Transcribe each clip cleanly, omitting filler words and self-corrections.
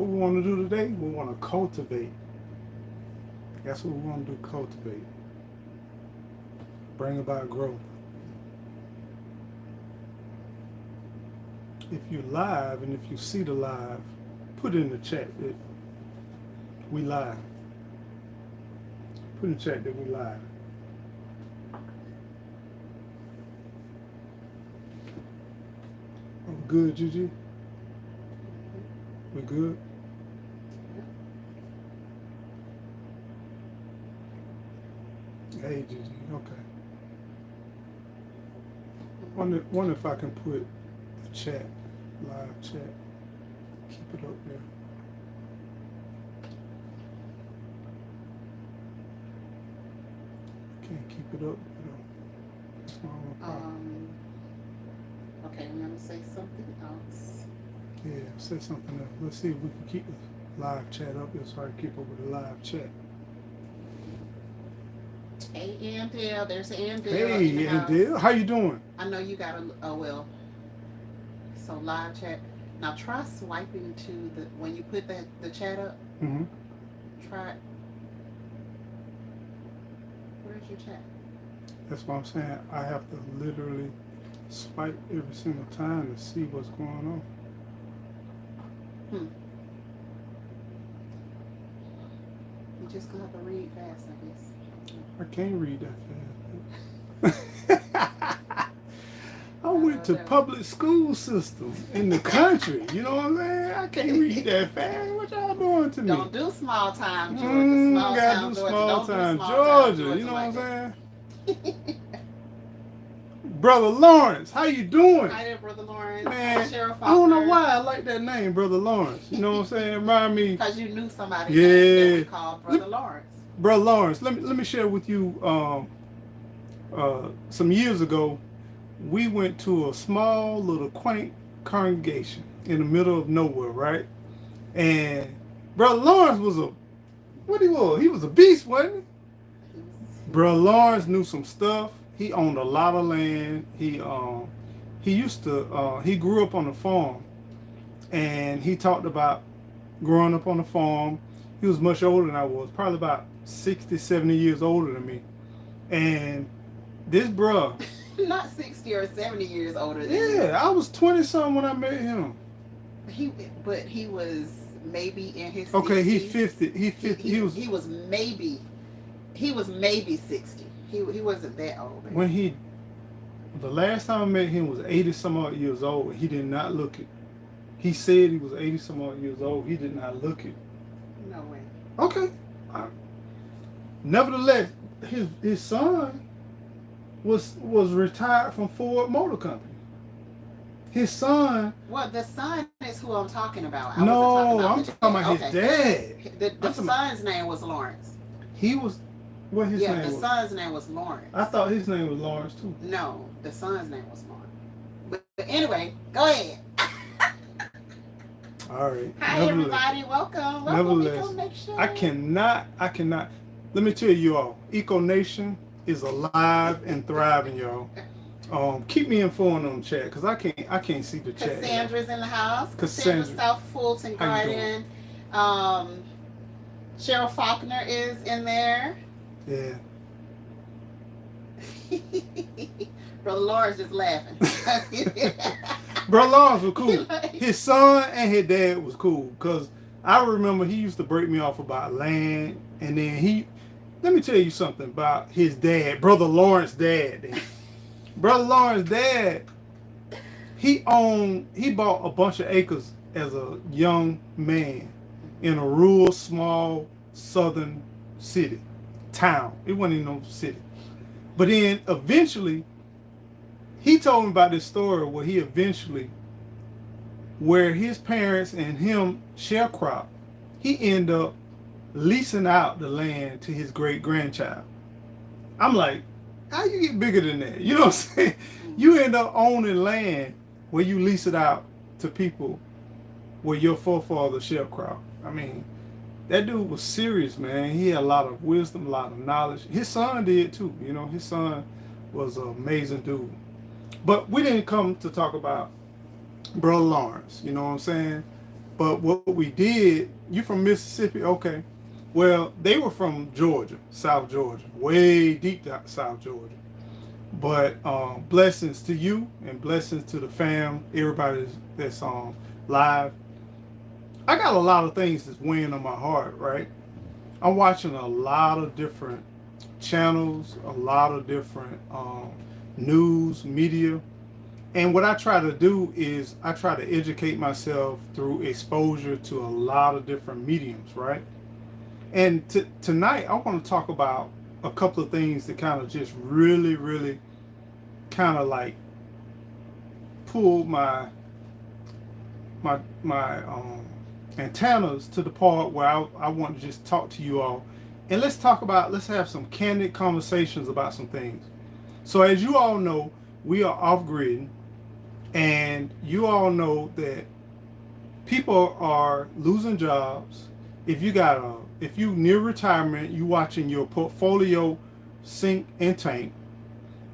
what we want to do today? We want to cultivate. That's what we want to do, cultivate. Bring about growth. If you're live and if you see the live, put it in the chat that we live. Put in the chat that we live. Oh, good, Gigi? We good? Hey, Gigi, okay. Wonder if I can put the chat, live chat, keep it up there. Can't keep it up, that's my own problem. Okay, I'm gonna say something else. Yeah, say something else. Let's see if we can keep the live chat up there so I can keep up with the live chat. Hey, Andale, there's Andale. Hey, Andale, how you doing? I know you got so live chat. Now try swiping to when you put the chat up. Mm-hmm. Try. Where's your chat? That's what I'm saying. I have to literally swipe every single time to see what's going on. You just gonna have to read fast, I guess. I can't read that fast. I went to public school system in the country. You know what I'm saying? I can't read that fast. What y'all doing to me? Don't do small time, Georgia. Gotta do small time, Georgia. You know what I'm saying? Brother Lawrence, how you doing? Hi there, Brother Lawrence. Man, I don't know why I like that name, Brother Lawrence. You know what I'm saying? Remind me. Because you knew somebody that we called Brother Lawrence. Brother Lawrence, let me share with you. Some years ago, we went to a small little quaint congregation in the middle of nowhere, right? And Brother Lawrence was he was a beast, wasn't he? Brother Lawrence knew some stuff. He owned a lot of land. He grew up on a farm, and he talked about growing up on the farm. He was much older than I was, probably about 60, 70 years older than me. And this bruh, not 60 or 70 years older than you. Yeah, I was 20-something when I met him. But he was maybe in his 60s. Okay, he's 50. He was maybe 60. He wasn't that old. The last time I met him was 80-some odd years old. He did not look it. He said he was 80-some odd years old. He did not look it. No way. Okay. Nevertheless, his son was retired from Ford Motor Company. His son. Well, the son is who I'm talking about. I'm talking about his dad. The son's name was Lawrence. He was. What his name was? The son's name was Lawrence. I thought his name was Lawrence too. No, the son's name was Lawrence. But anyway, go ahead. All right. Hi everybody, welcome. Nevertheless, I cannot. Let me tell you all, Eco Nation is alive and thriving, y'all. Keep me informed on the chat because I can't see the chat. Cassandra's in the house. Cassandra South Fulton Garden. Cheryl Faulkner is in there. Yeah. Brother Lawrence just laughing. Brother Lawrence was cool. His son and his dad was cool because I remember he used to break me off about land, and then let me tell you something about his dad, Brother Lawrence's dad. Brother Lawrence's dad, he bought a bunch of acres as a young man in a rural, small, southern town. It wasn't even no city. But then eventually, he told me about this story where his parents and him sharecrop, he ended up leasing out the land to his great-grandchild. I'm like, how you get bigger than that? You know what I'm saying? You end up owning land where you lease it out to people where your forefathers sharecrop. I mean, that dude was serious, man. He had a lot of wisdom, a lot of knowledge. His son did too. You know, his son was an amazing dude. But we didn't come to talk about Brother Lawrence. You know what I'm saying? But what we did, you from Mississippi, okay? Well, they were from Georgia, South Georgia, way deep down South Georgia. But blessings to you and blessings to the fam, everybody that's live. I got a lot of things that's weighing on my heart, right? I'm watching a lot of different channels, a lot of different news, media. And what I try to do is I try to educate myself through exposure to a lot of different mediums, right? And tonight, I want to talk about a couple of things that kind of just really, really kind of like pull my antennas to the part where I want to just talk to you all. And let's have some candid conversations about some things. So as you all know, we are off grid, and you all know that people are losing jobs. If you near retirement, you watching your portfolio sink and tank.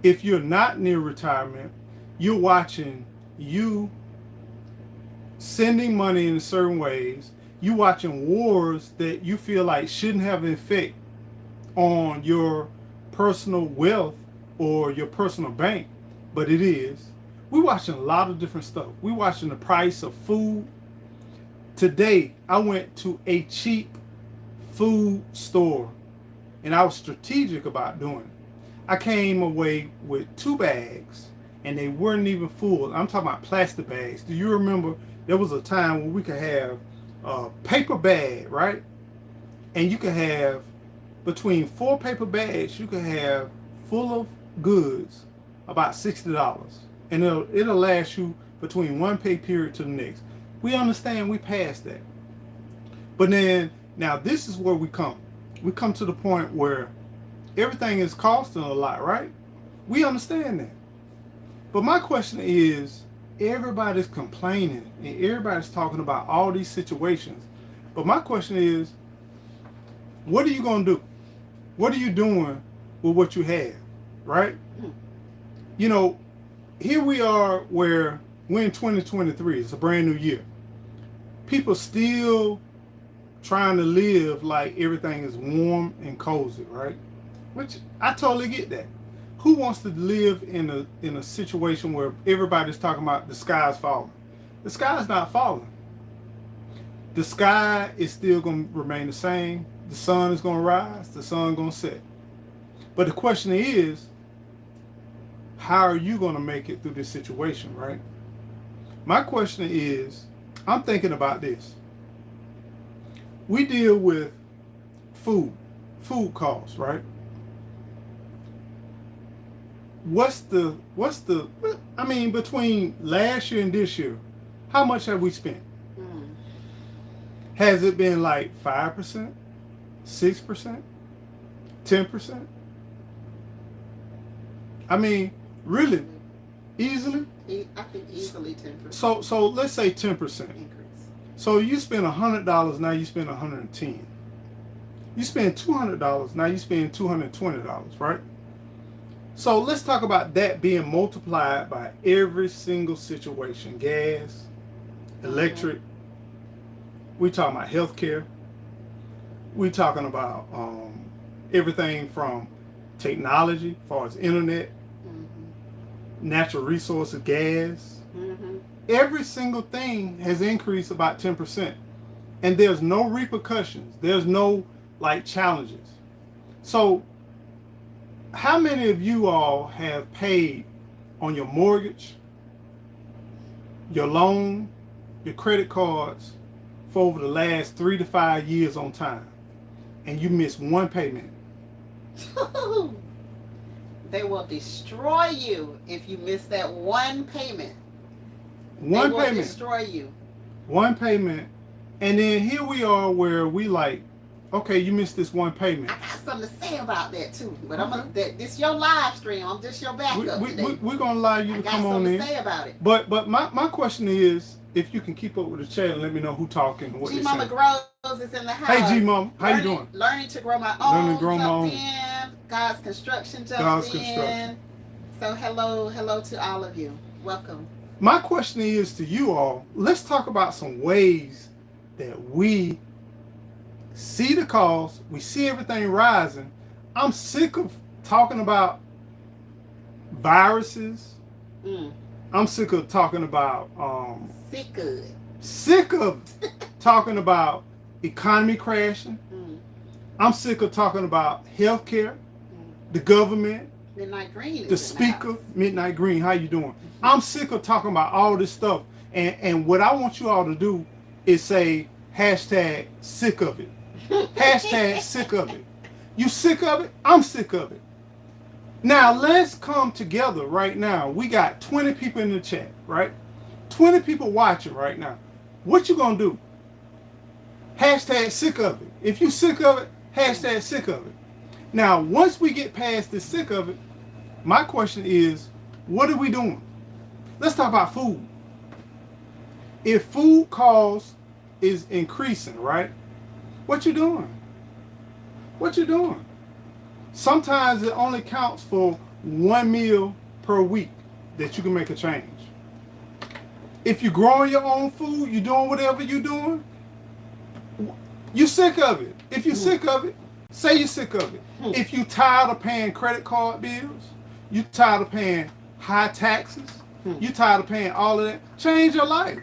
If you're not near retirement, you're watching you sending money in certain ways. You watching wars that you feel like shouldn't have an effect on your personal wealth or your personal bank, but it is. We're watching a lot of different stuff. We're watching the price of food. Today, I went to a cheap food store, and I was strategic about doing it. I came away with 2 bags, and they weren't even full. I'm talking about plastic bags. Do you remember there was a time when we could have a paper bag, right? And you could have between 4 paper bags, you could have full of goods about $60, and it'll last you between one pay period to the next. We understand we passed that, but then now this is where we come. We come to the point where everything is costing a lot, right? We understand that, but my question is, everybody's complaining and everybody's talking about all these situations, but my question is, what are you gonna do? What are you doing with what you have, right? You know, here we are where we're in 2023. It's a brand new year. People still trying to live like everything is warm and cozy, right? Which I totally get that. Who wants to live in a situation where everybody's talking about the sky's falling? The sky's not falling. The sky is still going to remain the same. The sun is going to rise. The sun going to set. But the question is, how are you going to make it through this situation, right? My question is, I'm thinking about this. We deal with food costs, right? I mean, between last year and this year, how much have we spent? Has it been like 5%, 6%, 10%? I mean, really, easily? I think easily 10%. So let's say 10% increase. So you spend $100, now you spend $110. You spend $200, now you spend $220, right? So let's talk about that being multiplied by every single situation: gas, electric. We talking about healthcare. We talking about everything from technology, as far as internet, natural resources, gas. Every single thing has increased about 10%, and there's no repercussions. There's no like challenges. So how many of you all have paid on your mortgage, your loan, your credit cards for over the last 3 to 5 years on time, and you missed one payment? They will destroy you if you miss that one payment. One they payment. Will destroy you. One payment, and then here we are where we like, okay, you missed this one payment. I got something to say about that too, but I'm gonna. This your live stream. I'm just your backup today. We're gonna allow you to come on in. I got something to say about it. But my question is, if you can keep up with the chat and let me know who talking and what G they're Mama saying. Grows is in the house. Hey G Mama, how you doing? Learning to grow my own. Learning to grow my own. In. God's construction jumped in. So hello to all of you. Welcome. My question is to you all, let's talk about some ways that we see the cost, we see everything rising. I'm sick of talking about viruses. Mm. I'm sick of talking about Sick of talking about economy crashing. mm. I'm sick of talking about healthcare, Mm. the government, Midnight Green is the in speaker, house. Midnight Green. How you doing? I'm sick of talking about all this stuff. And what I want you all to do is say hashtag sick of it. Hashtag sick of it. You sick of it? I'm sick of it. Now let's come together right now. We got 20 people in the chat, right? 20 people watching right now. What you gonna do? Hashtag sick of it. If you sick of it, hashtag sick of it. Now, once we get past this sick of it, my question is, what are we doing? Let's talk about food. If food cost is increasing, right? What you doing? What you doing? Sometimes it only counts for one meal per week that you can make a change. If you're growing your own food, you're doing whatever you're doing, you sick of it. If you're sick of it, say you're sick of it. If you tired of paying credit card bills, you tired of paying high taxes, you tired of paying all of that, change your life.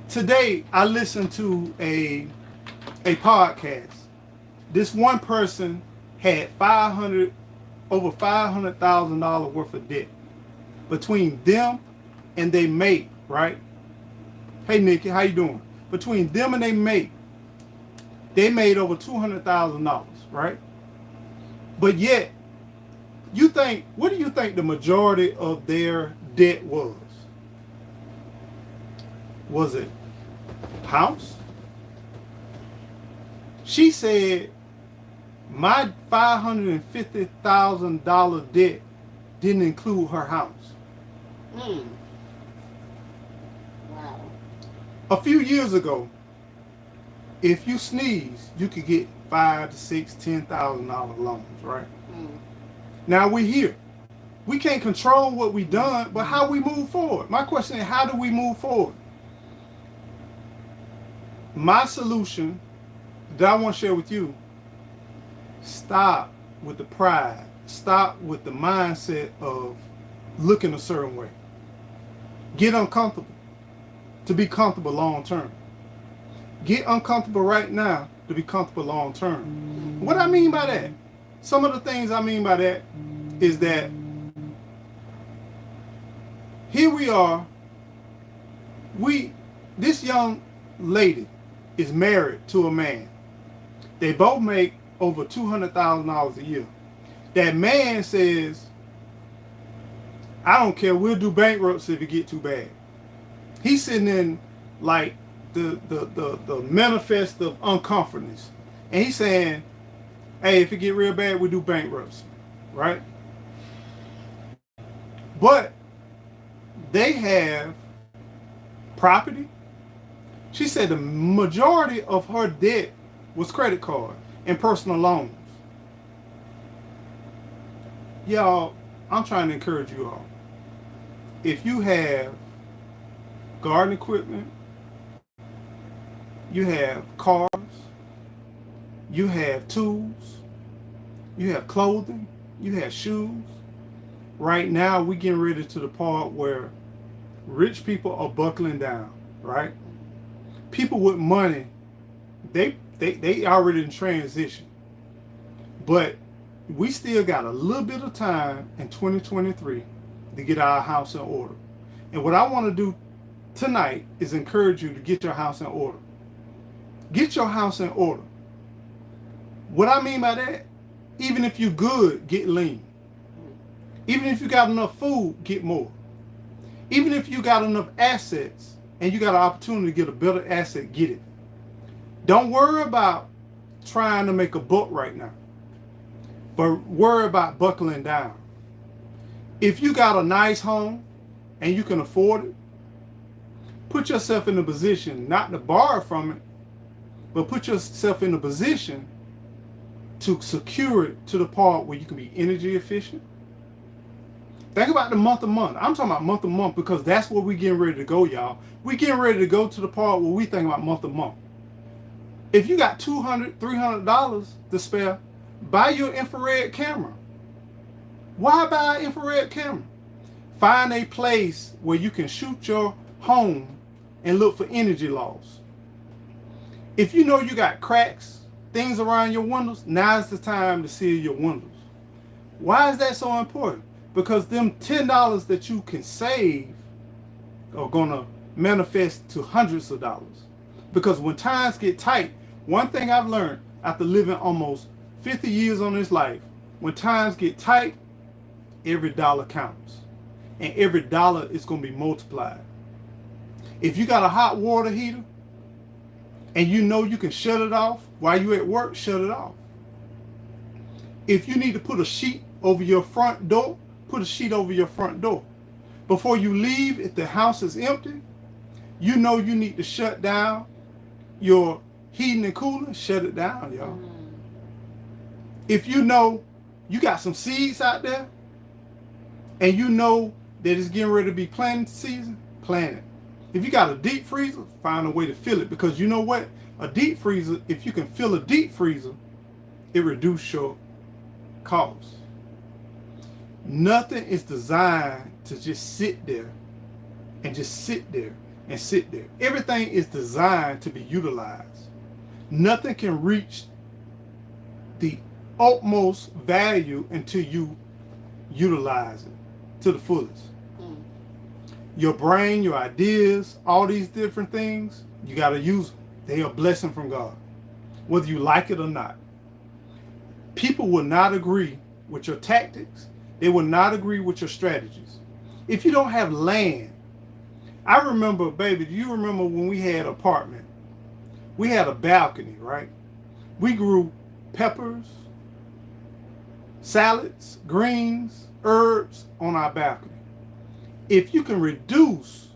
Today, I listened to a podcast. This one person had over $500,000 worth of debt between them and they mate, right? Hey Nikki, how you doing? Between them and they mate, they made over $200,000, right? But yet, what do you think the majority of their debt was? Was it house? She said, my $550,000 debt didn't include her house. Mm. Wow. A few years ago, if you sneeze, you could get $5,000 to $6,000, $10,000 loans, right? Mm. Now we're here. We can't control what we done, but how we move forward. My question is, how do we move forward? My solution that I want to share with you, stop with the pride. Stop with the mindset of looking a certain way. Get uncomfortable to be comfortable long term. Get uncomfortable right now to be comfortable long term. What I mean by that, some of the things I mean by that is that here we are, this young lady is married to a man. They both make over $200,000 a year. That man says, I don't care, we'll do bankruptcy if it get too bad. He's sitting in like the manifest of uncomfortness. And he's saying, hey, if it get real bad, we'll do bankruptcy, right? But they have property. She said the majority of her debt was credit card and personal loans. Y'all, I'm trying to encourage you all. If you have garden equipment, you have cars, you have tools, you have clothing, you have shoes. Right now, we're getting ready to the part where rich people are buckling down, right? People with money, they already in transition. But we still got a little bit of time in 2023 to get our house in order. And what I want to do tonight is encourage you to get your house in order. Get your house in order. What I mean by that, even if you're good, get lean. Even if you got enough food, get more. Even if you got enough assets and you got an opportunity to get a better asset, get it. Don't worry about trying to make a buck right now, but worry about buckling down. If you got a nice home and you can afford it, put yourself in a position not to borrow from it, but put yourself in a position to secure it to the part where you can be energy efficient. Think about the month of month. I'm talking about month of month because that's where we getting ready to go, y'all. We getting ready to go to the part where we think about month of month. If you got $200, $300 to spare, buy your infrared camera. Why buy an infrared camera? Find a place where you can shoot your home and look for energy loss. If you know you got cracks, things around your windows, now's the time to seal your windows. Why is that so important? Because them $10 that you can save are gonna manifest to hundreds of dollars. Because when times get tight, one thing I've learned after living almost 50 years on this life, when times get tight, every dollar counts. And every dollar is gonna be multiplied. If you got a hot water heater and you know you can shut it off while you're at work, shut it off. If you need to put a sheet over your front door, put a sheet over your front door. Before you leave, if the house is empty, you know you need to shut down your heating and cooling, shut it down, y'all. If you know you got some seeds out there and you know that it's getting ready to be planting season, plant it. If you got a deep freezer, find a way to fill it, because you know what? A deep freezer, if you can fill a deep freezer, it reduces your cost. Nothing is designed to just sit there and just sit there and sit there. Everything is designed to be utilized. Nothing can reach the utmost value until you utilize it to the fullest. Your brain, your ideas, all these different things, you got to use them. They are a blessing from God, whether you like it or not. People will not agree with your tactics. They will not agree with your strategies. If you don't have land, I remember, baby, do you remember when we had an apartment? We had a balcony, right? We grew peppers, salads, greens, herbs on our balcony. If you can reduce,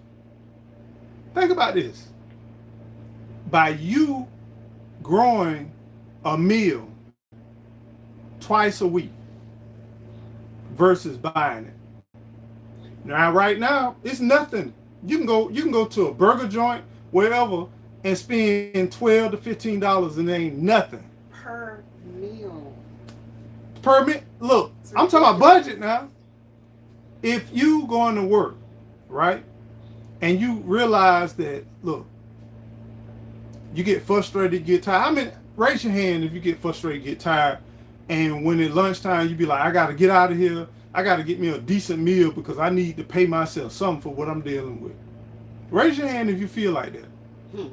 think about this, by you growing a meal twice a week versus buying it. Now, right now, it's nothing. You can go to a burger joint, wherever, and spend $12 to $15 and it ain't nothing. Per meal. Per meal. Look, I'm talking about budget now. If you going to work, right, and you realize that, look, you get frustrated, you get tired. I mean, raise your hand if you get frustrated, get tired, and when at lunchtime you be like, I got to get out of here. I got to get me a decent meal because I need to pay myself something for what I'm dealing with. Raise your hand if you feel like that.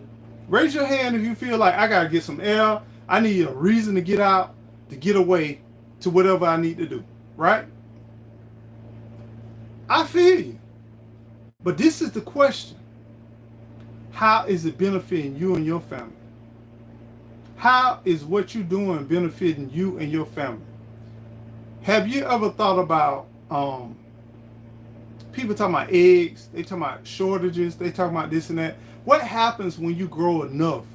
Raise your hand if you feel like I got to get some air. I need a reason to get out, to get away to whatever I need to do, right? I feel you. But this is the question. How is it benefiting you and your family? How is what you're doing benefiting you and your family? Have you ever thought about people talking about eggs, they talking about shortages, they talking about this and that. What happens when you grow enough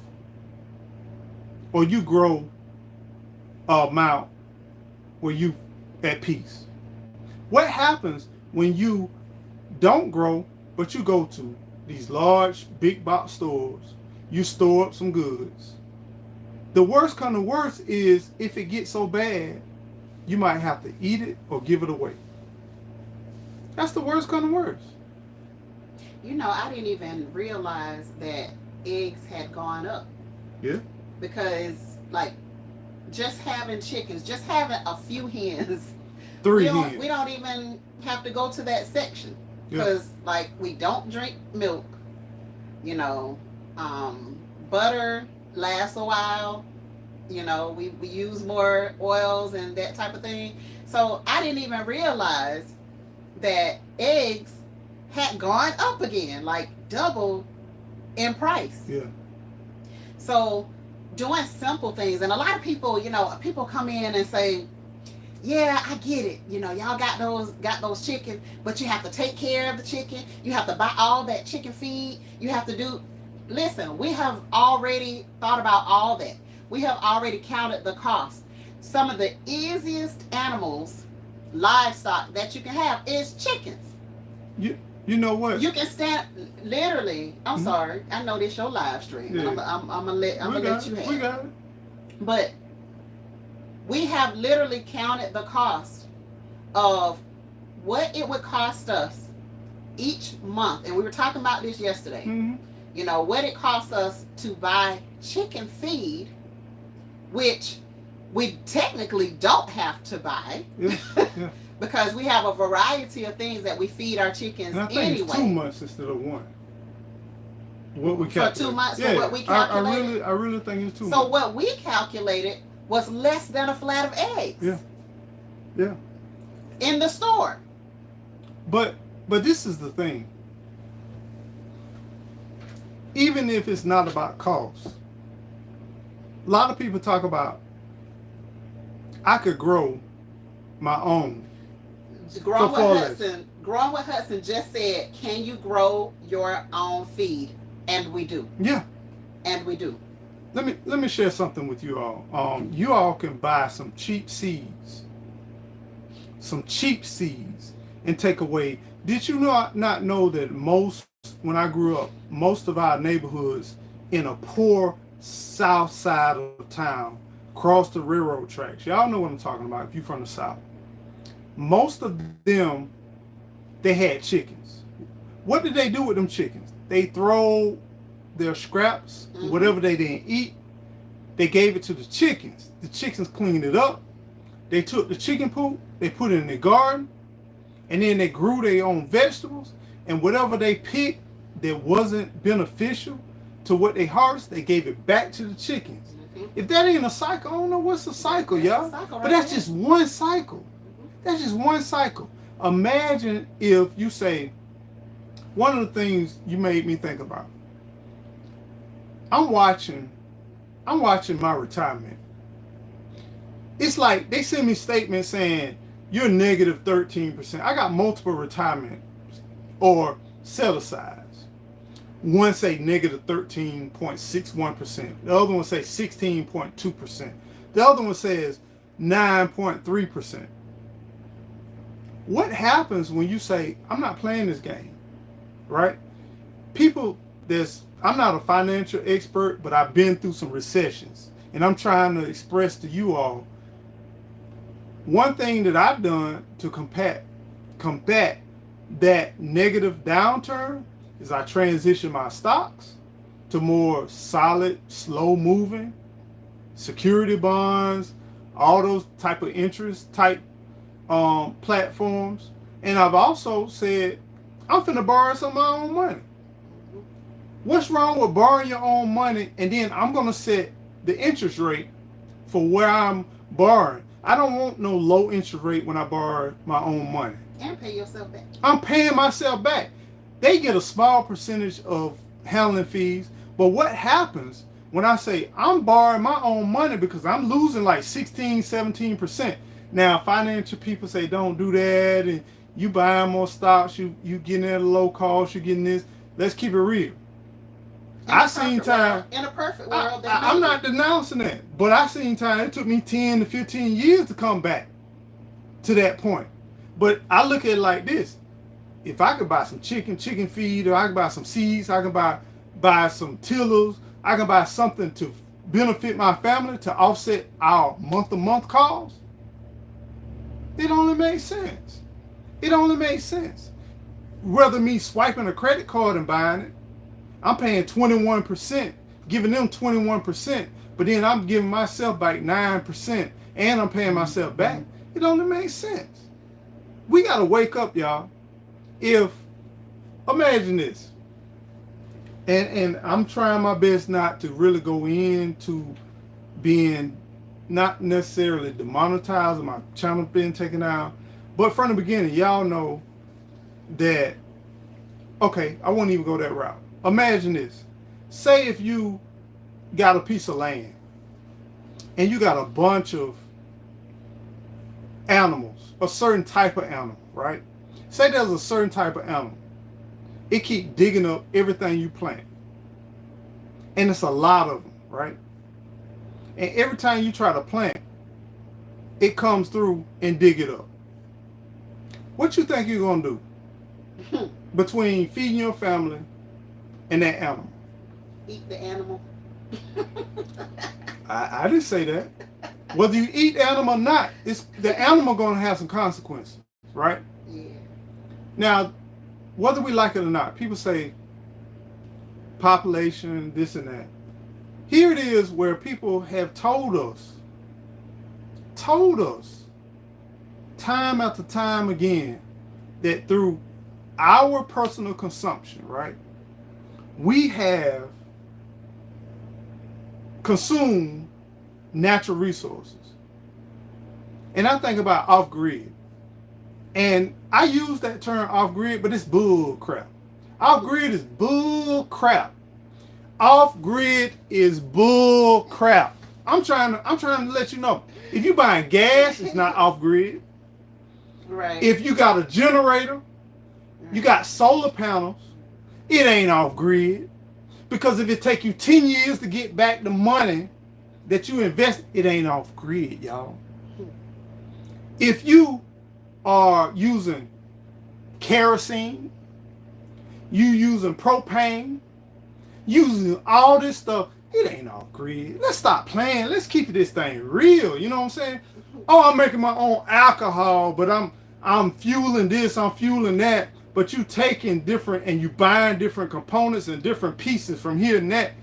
or you grow an amount where you at peace? What happens when you don't grow, but you go to these large, big box stores, you store up some goods? The worst kind of worst is if it gets so bad, you might have to eat it or give it away. That's the worst kind of worst. You know, I didn't even realize that eggs had gone up. Yeah. Because, like, just having chickens, just having a few hens, Three we hens. don't even have to go to that section. Because, like, we don't drink milk, you know, butter lasts a while, you know, we use more oils and that type of thing. So I didn't even realize that eggs had gone up again, like double in price. Yeah. So doing simple things, and a lot of people, you know, people come in and say, yeah, I get it. You know, y'all got those chickens, but you have to take care of the chicken. You have to buy all that chicken feed. You have to do. Listen, we have already thought about all that. We have already counted the cost. Some of the easiest animals livestock that you can have is chickens. You know what? You can stand literally. I'm sorry. I know this your live stream. Yeah. I'm gonna let you have. We got it. But we have literally counted the cost of what it would cost us each month, and we were talking about this yesterday. You know what it costs us to buy chicken feed, which we technically don't have to buy. Yeah. Because we have a variety of things that we feed our chickens and I think anyway. It's 2 months instead of 1. What we calculated. For 2 months, yeah. What we calculated. I really think it's 2 months. So what we calculated was less than a flat of eggs. Yeah. In the store. But this is the thing. Even if it's not about cost, a lot of people talk about I could grow my own. Growing with Hudson just said, can you grow your own feed? And we do. Yeah. And we do. Let me share something with you all. You all can buy some cheap seeds. And take away. Did you not know that when I grew up, most of our neighborhoods in a poor south side of town crossed the railroad tracks? Y'all know what I'm talking about if you're from the south. Most of them, they had chickens. What did they do with them chickens? They throw their scraps, whatever they didn't eat, they gave it to the chickens. The chickens cleaned it up. They took the chicken poop, they put it in their garden, and then they grew their own vegetables, and whatever they picked that wasn't beneficial to what they harvested, they gave it back to the chickens. If that ain't a cycle, I don't know what's a cycle, y'all. But that's just one cycle. That's just one cycle. Imagine if you say, one of the things you made me think about. I'm watching my retirement. It's like they send me statements saying you're negative 13%. I got multiple retirement or set asides. One say negative 13.61%. The other one say 16.2%. The other one says 9.3%. What happens when you say, I'm not playing this game, right? I'm not a financial expert, but I've been through some recessions. And I'm trying to express to you all, one thing that I've done to combat that negative downturn is I transition my stocks to more solid, slow-moving, security bonds, all those type of interest type platforms. And I've also said, I'm finna borrow some of my own money. What's wrong with borrowing your own money and then I'm gonna set the interest rate for where I'm borrowing? I don't want no low interest rate when I borrow my own money. And pay yourself back. I'm paying myself back. They get a small percentage of handling fees, but what happens when I say I'm borrowing my own money because I'm losing like 16, 17%. Now, financial people say don't do that, and you buying more stocks, you getting at a low cost, you getting this. Let's keep it real. In a perfect world, I'm not denouncing that, but I seen time. It took me 10 to 15 years to come back to that point. But I look at it like this: if I could buy some chicken feed, or I can buy some seeds, I can buy some tillers, I can buy something to benefit my family to offset our month-to-month costs. It only makes sense. It only makes sense. Rather me swiping a credit card and buying it, I'm paying 21%, giving them 21%, but then I'm giving myself back 9%, and I'm paying myself back. It only makes sense. We got to wake up, y'all. Imagine this, and I'm trying my best not to really go into being not necessarily demonetized or my channel being taken out, but from the beginning, y'all know that, okay, I won't even go that route. Imagine this. Say if you got a piece of land and you got a bunch of animals, a certain type of animal, right? Say there's a certain type of animal. It keep digging up everything you plant. And it's a lot of them, right? And every time you try to plant, it comes through and dig it up. What you think you're gonna do between feeding your family and that animal? Eat the animal. I didn't say that. Whether you eat the animal or not, it's the animal gonna have some consequences, right? Yeah. Now, whether we like it or not, people say population, this and that. Here it is where people have told us time after time again that through our personal consumption, right, we have consumed natural resources. And I think about off-grid. And I use that term off-grid, but it's bull crap. Off-grid is bull crap. Off-grid is bull crap. I'm trying to let you know. If you buying gas, it's not off-grid. Right. If you got a generator, you got solar panels, it ain't off-grid. Because if it take you 10 years to get back the money that you invest, it ain't off-grid, y'all. If you are using kerosene, you using propane, using all this stuff, it ain't off grid. Let's stop playing. Let's keep this thing real. You know what I'm saying? Oh, I'm making my own alcohol, but I'm fueling this, I'm fueling that. But you taking different and you buying different components and different pieces from here and that.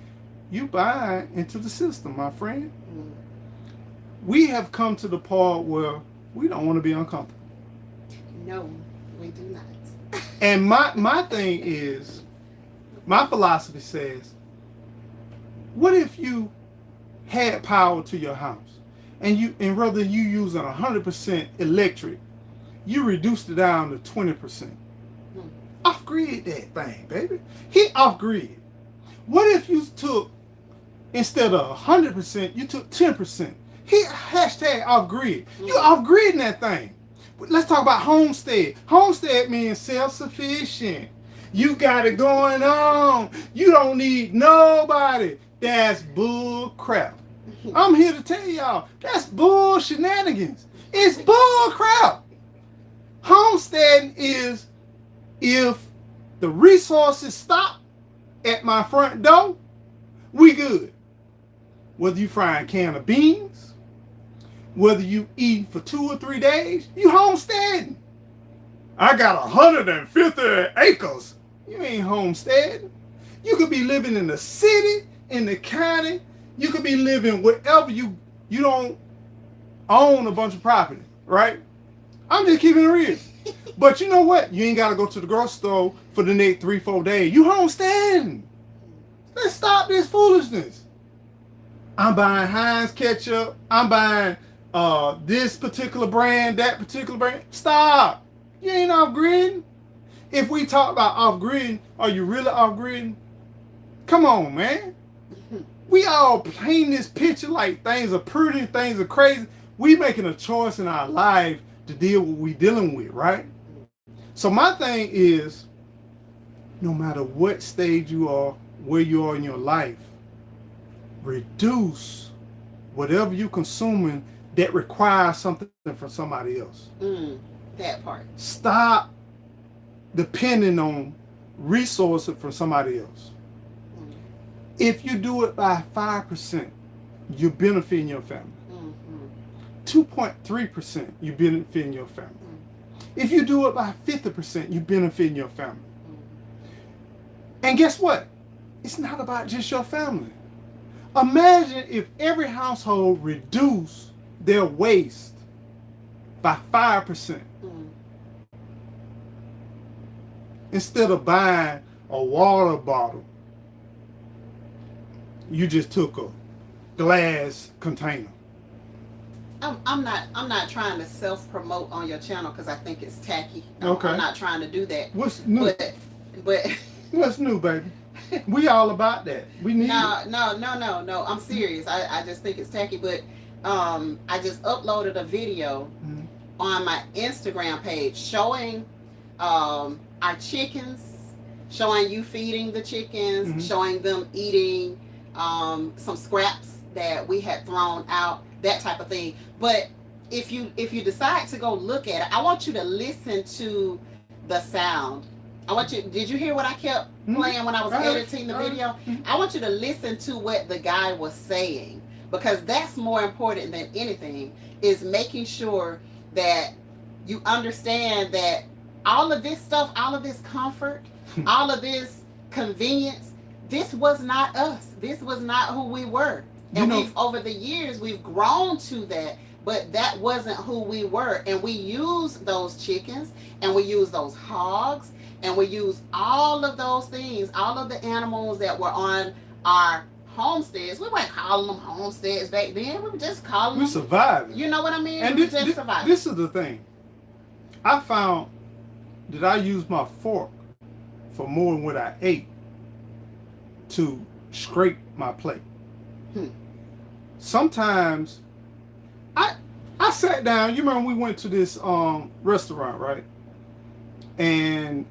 You buying into the system, my friend. We have come to the part where we don't want to be uncomfortable. No, we do not. And my thing is, my philosophy says, what if you had power to your house and rather you using 100% electric, you reduced it down to 20%. Off grid that thing, baby. Hit off grid. What if you took, instead of 100%, you took 10%? Hit hashtag off grid. You off gridding that thing. Let's talk about homestead. Homestead means self-sufficient. You got it going on. You don't need nobody. That's bull crap. I'm here to tell y'all, that's bull shenanigans. It's bull crap. Homesteading is if the resources stop at my front door, we good. Whether you frying a can of beans, whether you eat for 2 or 3 days, you homesteading. I got 150 acres. You ain't homesteading. You could be living in the city, in the county. You could be living wherever you don't own a bunch of property, right? I'm just keeping it real. But you know what? You ain't got to go to the grocery store for the next 3-4 days. You homesteading. Let's stop this foolishness. I'm buying Heinz ketchup. I'm buying this particular brand, that particular brand. Stop. You ain't off-gridding. If we talk about off-gridding, are you really off-gridding? Come on, man. We all paint this picture like things are pretty, things are crazy. We making a choice in our life to deal with what we dealing with, right? So my thing is, no matter what stage you are, where you are in your life, reduce whatever you consuming that requires something from somebody else. That part. Stop depending on resources from somebody else. If you do it by 5%, you're benefiting your family. 2.3%, you're benefiting your family. If you do it by 50%, you're benefiting your family. And guess what? It's not about just your family. Imagine if every household reduced their waste by 5%. Instead of buying a water bottle, you just took a glass container. I'm not trying to self-promote on your channel because I think it's tacky. Okay. I'm not trying to do that. What's new? But what's new, baby? We all about that. We need it. No. I'm serious. I just think it's tacky. But I just uploaded a video on my Instagram page showing our chickens, showing you feeding the chickens, showing them eating some scraps that we had thrown out, that type of thing. But if you decide to go look at it, I want you to listen to the sound. I want you. Did you hear what I kept playing when I was editing the video? I want you to listen to what the guy was saying, because that's more important than anything. Is making sure that you understand that all of this stuff, all of this comfort, all of this convenience, this was not us. This was not who we were. And we've over the years we've grown to that, but that wasn't who we were. And we use those chickens, and we use those hogs, and we use all of those things, all of the animals that were on our homesteads. We weren't calling them homesteads back then. We were just calling them. We survived. You know what I mean? And we just survived. This is the thing. I found that I used my fork for more than what I ate to scrape my plate. Sometimes I sat down. You remember we went to this restaurant, right? And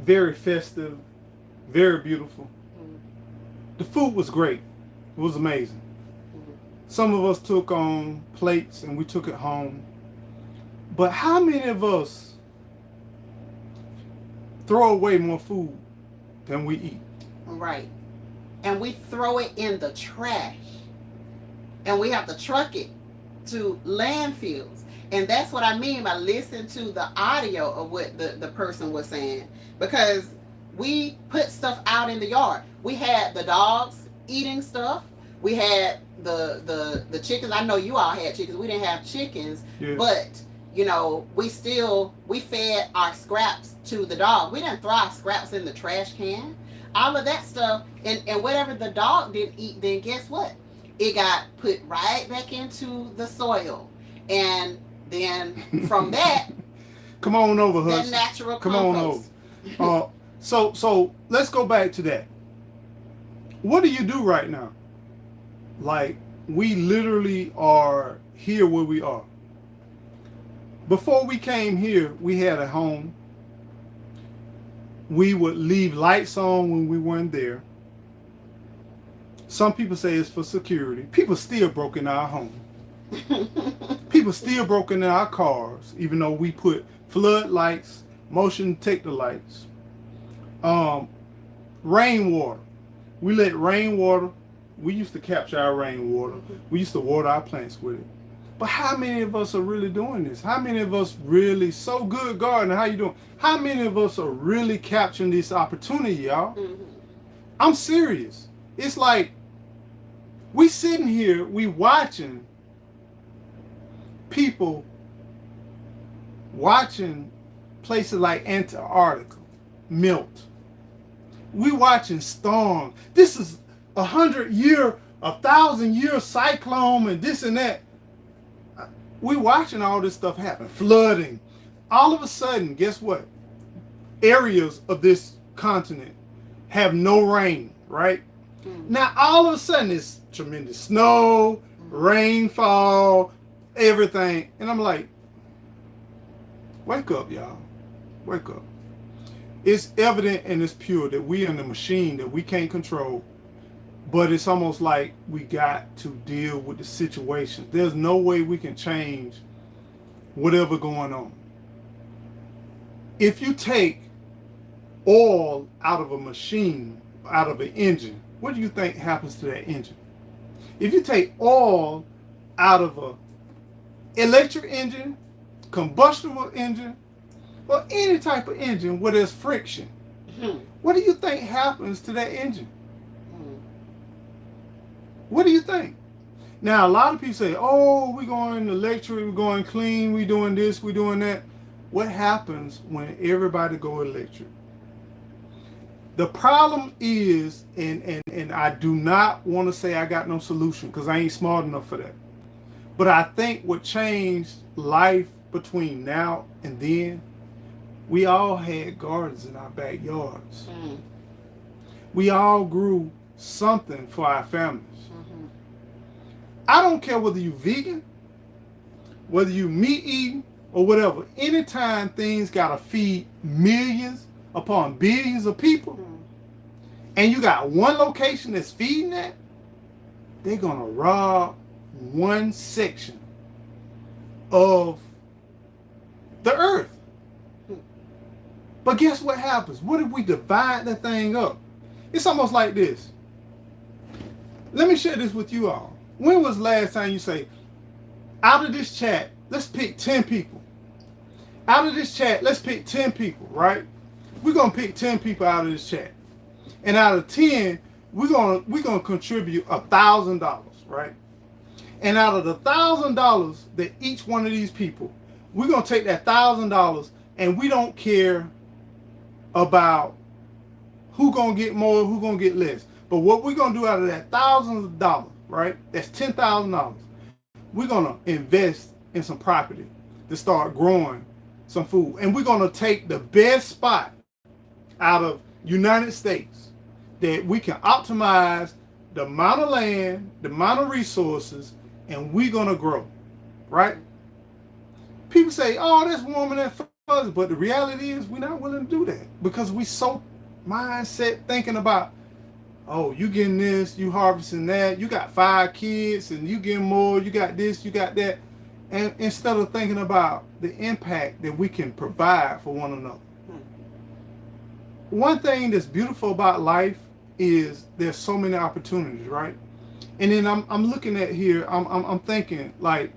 very festive, very beautiful. The food was great. It was amazing. Some of us took on plates and we took it home. But how many of us throw away more food than we eat? Right. And we throw it in the trash. And we have to truck it to landfills. And that's what I mean by listening to the audio of what the person was saying. Because we put stuff out in the yard. We had the dogs eating stuff. We had the chickens. I know you all had chickens. We didn't have chickens. Yeah. But, you know, we fed our scraps to the dog. We didn't throw our scraps in the trash can. All of that stuff. And whatever the dog didn't eat, then guess what? It got put right back into the soil. And then from that, come on over, that natural come compost. on over. So let's go back to that. What do you do right now? Like, we literally are here where we are. Before we came here, we had a home. We would leave lights on when we weren't there. Some people say it's for security. People still broke in our home. People still broke in our cars, even though we put flood lights, motion detector lights. Rainwater. We let rainwater, we used to capture our rainwater. We used to water our plants with it. But how many of us are really doing this? How many of us really, so good gardener, how you doing? How many of us are really capturing this opportunity, y'all? I'm serious. It's like, we sitting here, we watching people watching places like Antarctica melt. We watching storms. This is 100-year, 1,000-year cyclone and this and that. We watching all this stuff happen. Flooding. All of a sudden, guess what? Areas of this continent have no rain, right? Now, all of a sudden, it's tremendous snow, rainfall, everything. And I'm like, wake up, y'all. Wake up. It's evident and it's pure that we are in a machine that we can't control. But it's almost like we got to deal with the situation. There's no way we can change whatever going on. If you take oil out of a machine, out of an engine, what do you think happens to that engine? If you take oil out of an electric engine, combustible engine, or any type of engine where there's friction, what do you think happens to that engine? What do you think? Now, a lot of people say, oh, we're going electric, we're going clean, we're doing this, we're doing that. What happens when everybody go electric? The problem is, and I do not want to say I got no solution because I ain't smart enough for that. But I think what changed life between now and then, we all had gardens in our backyards. We all grew something for our families. I don't care whether you vegan, whether you meat eating, or whatever. Anytime things gotta feed millions upon billions of people, and you got one location that's feeding that, they're gonna rob one section of the earth. Hmm. But guess what happens? What if we divide that thing up? It's almost like this. Let me share this with you all. When was the last time you say, out of this chat, let's pick 10 people. Out of this chat, let's pick 10 people, right? We're going to pick 10 people out of this chat. And out of 10, we're gonna contribute $1,000, right? And out of the $1,000 that each one of these people, we're gonna take that $1,000 and we don't care about who gonna get more, who gonna get less. But what we're gonna do out of that $1,000, right? That's $10,000. We're gonna invest in some property to start growing some food, and we're gonna take the best spot out of United States that we can optimize the amount of land, the amount of resources, and we're gonna grow, right? People say, "Oh, that's warm and that fuzzy," but the reality is we're not willing to do that because we so mindset thinking about, oh, you getting this, you harvesting that, you got 5 kids and you getting more, you got this, you got that. And instead of thinking about the impact that we can provide for one another. One thing that's beautiful about life is there's so many opportunities, right? And then I'm looking at here, I'm thinking like,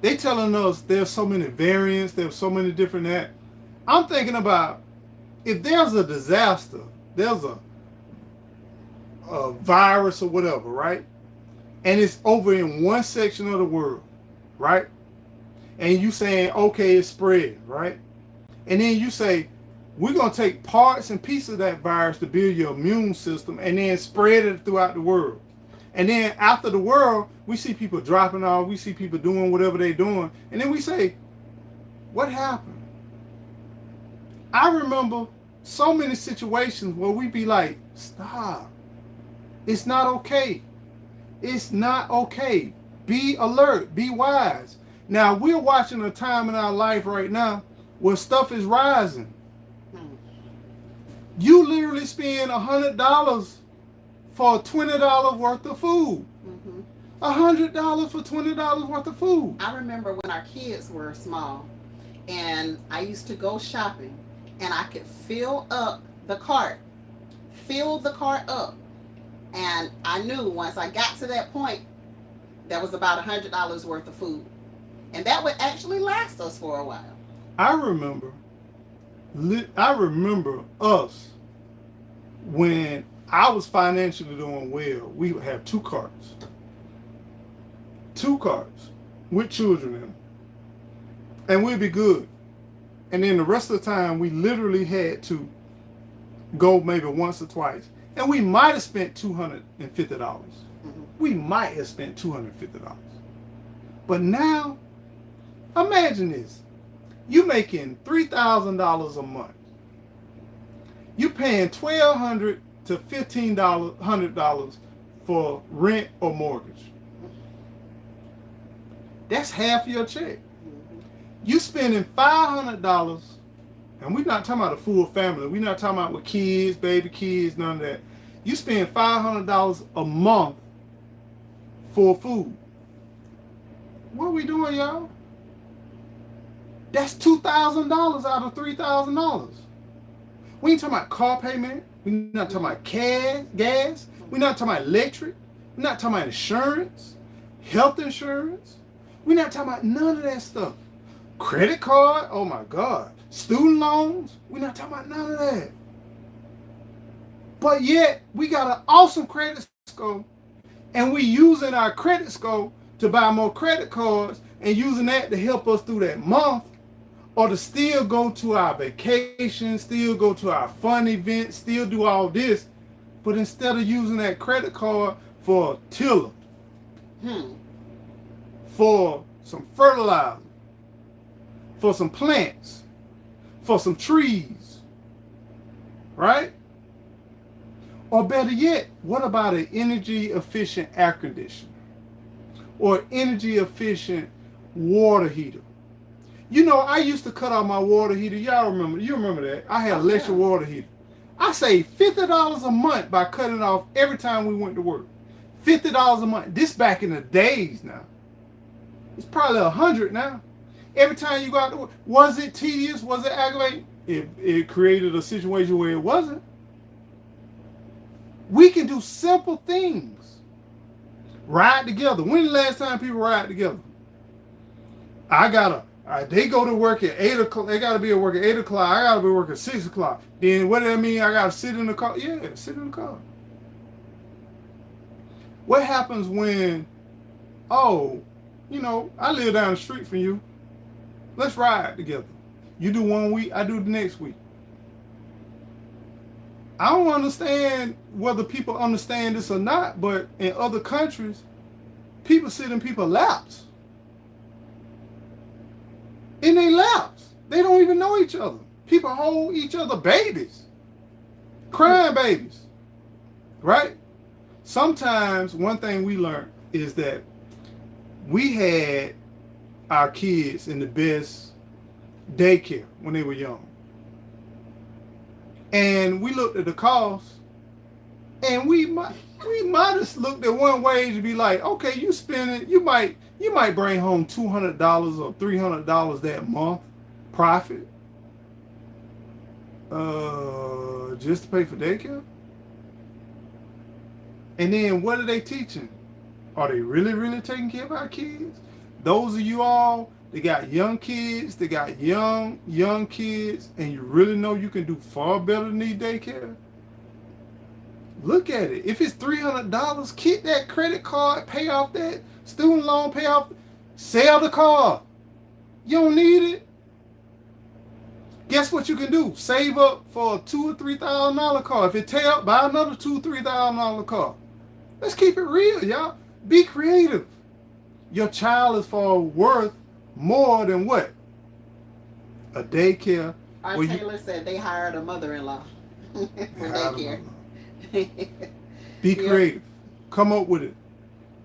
they telling us there's so many variants, there's so many different that. I'm thinking about if there's a disaster, there's a virus or whatever, right? And it's over in one section of the world, right? And you saying, okay, it's spread, right? And then you say, we're going to take parts and pieces of that virus to build your immune system and then spread it throughout the world. And then after the world, we see people dropping off, we see people doing whatever they're doing. And then we say, what happened? I remember so many situations where we be like, stop. It's not okay. It's not okay. Be alert. Be wise. Now, we're watching a time in our life right now where stuff is rising. You literally spend $100 for $20 worth of food. $100 for $20 worth of food. I remember when our kids were small and I used to go shopping and I could fill the cart up. And I knew once I got to that point, that was about $100 worth of food. And that would actually last us for a while. I remember us when I was financially doing well, we would have 2 carts. 2 carts with children in them. And we'd be good. And then the rest of the time, we literally had to go maybe once or twice. And we might have spent $250. We might have spent $250. But now, imagine this. You making $3,000 a month. You paying $1,200 to $1,500 for rent or mortgage. That's half your check. You spending $500, and we're not talking about a full family. We're not talking about with kids, baby kids, none of that. You spend $500 a month for food. What are we doing, y'all? That's $2,000 out of $3,000. We ain't talking about car payment. We're not talking about gas. We're not talking about electric. We're not talking about insurance, health insurance. We're not talking about none of that stuff. Credit card, oh my God. Student loans, we're not talking about none of that. But yet, we got an awesome credit score, and we using our credit score to buy more credit cards and using that to help us through that month, or to still go to our vacation, still go to our fun events, still do all this. But instead of using that credit card for a tiller, for some fertilizer, for some plants, for some trees, right? Or better yet, what about an energy efficient air conditioner or energy efficient water heater? You know, I used to cut off my water heater. Y'all remember? You remember that? I had an electric water heater. I saved $50 a month by cutting it off every time we went to work. $50 a month. This back in the days now. It's probably 100 now. Every time you go out to work, was it tedious? Was it aggravating? It created a situation where it wasn't. We can do simple things. Ride together. When the last time people ride together? They go to work at 8 o'clock. They got to be at work at 8 o'clock. I got to be at work at 6 o'clock. Then what does that mean? I got to sit in the car? Yeah, sit in the car. What happens when, oh, I live down the street from you. Let's ride together. You do 1 week, I do the next week. I don't understand whether people understand this or not, but in other countries, people sit in people's laps. In their laps. They don't even know each other. People hold each other babies. Crying babies. Right? Sometimes one thing we learned is that we had our kids in the best daycare when they were young. And we looked at the cost, and we might have looked at one wage to be like, okay, you spend it, you might bring home $200 or $300 that month profit, just to pay for daycare. And then what are they teaching? Are they really, really taking care of our kids? Those of you all that got young kids, they got young kids, and you really know you can do far better than need daycare. Look at it. If it's $300, get that credit card, pay off that student loan, pay off, sell the car. You don't need it. Guess what you can do? Save up for a $2,000 or $3,000 car. If it tear up, buy another $2,000 or $3,000 car. Let's keep it real, y'all. Be creative. Your child is worth more than what? A daycare. Our Taylor said they hired a mother-in-law for daycare. Be creative. Come up with it.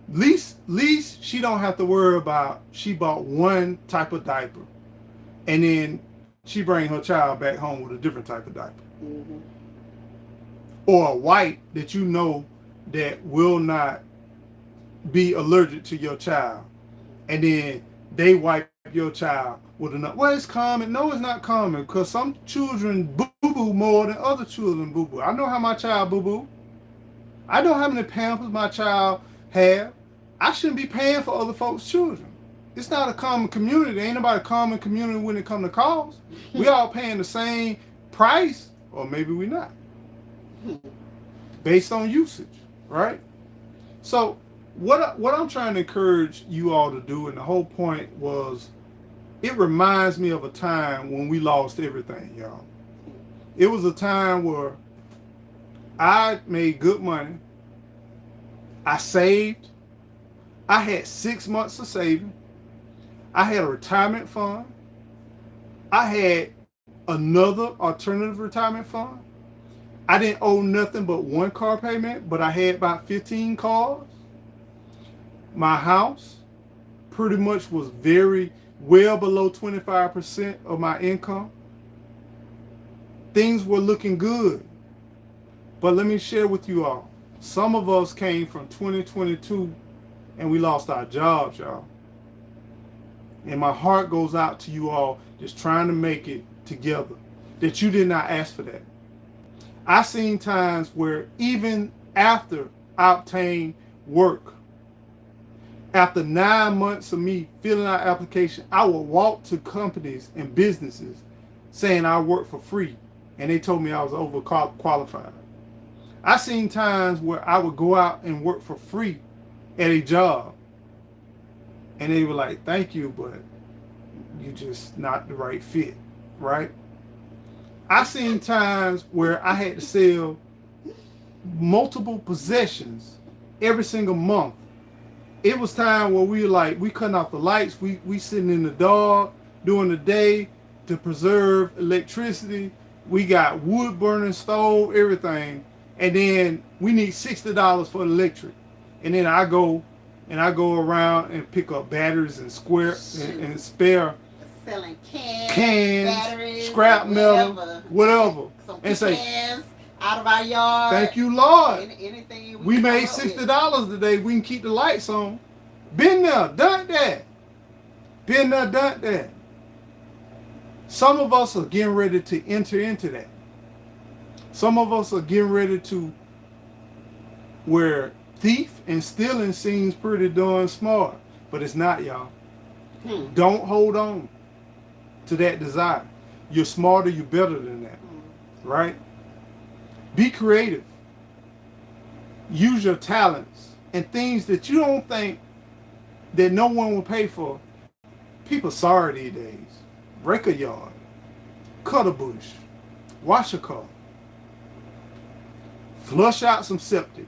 Least she don't have to worry about she bought one type of diaper and then she bring her child back home with a different type of diaper. Mm-hmm. Or a wipe that you know that will not be allergic to your child. And then they wipe your child with another. Well, it's common. No, it's not common, because some children boo-boo more than other children boo-boo. I know how my child boo-boo. I know how many Pampers my child have. I shouldn't be paying for other folks' children. It's not a common community. There ain't nobody common community when it come to cost. We all paying the same price, or maybe we not, based on usage, right? So what I'm trying to encourage you all to do, and the whole point was, it reminds me of a time when we lost everything, y'all. It was a time where I made good money. I saved. I had 6 months of saving. I had a retirement fund. I had another alternative retirement fund. I didn't owe nothing but one car payment, but I had about 15 cars. My house pretty much was very well below 25% of my income. Things were looking good. But let me share with you all. Some of us came from 2022 and we lost our jobs, y'all. And my heart goes out to you all just trying to make it together, that you did not ask for that. I seen times where even after I obtained work, after 9 months of me filling out application, I would walk to companies and businesses saying I work for free, and they told me I was overqualified. I seen times where I would go out and work for free at a job, and they were like, thank you, but you're just not the right fit, right? I seen times where I had to sell multiple possessions every single month. It was time where we cutting off the lights, we sitting in the dark during the day to preserve electricity. We got wood burning stove, everything, and then we need $60 for the electric. And then I go around and pick up batteries and spare selling cans, batteries, scrap metal, whatever. And say, cans out of our yard. Thank you, Lord. Anything we made $60 today. We can keep the lights on. Been there, done that. Been there, done that. Some of us are getting ready to enter into that. Some of us are getting ready to where thief and stealing seems pretty darn smart, but it's not, y'all. Don't hold on to that desire. You're smarter, you're better than that, right? Be creative. Use your talents and things that you don't think that no one will pay for. People sorry these days. Break a yard, cut a bush, wash a car, flush out some septic.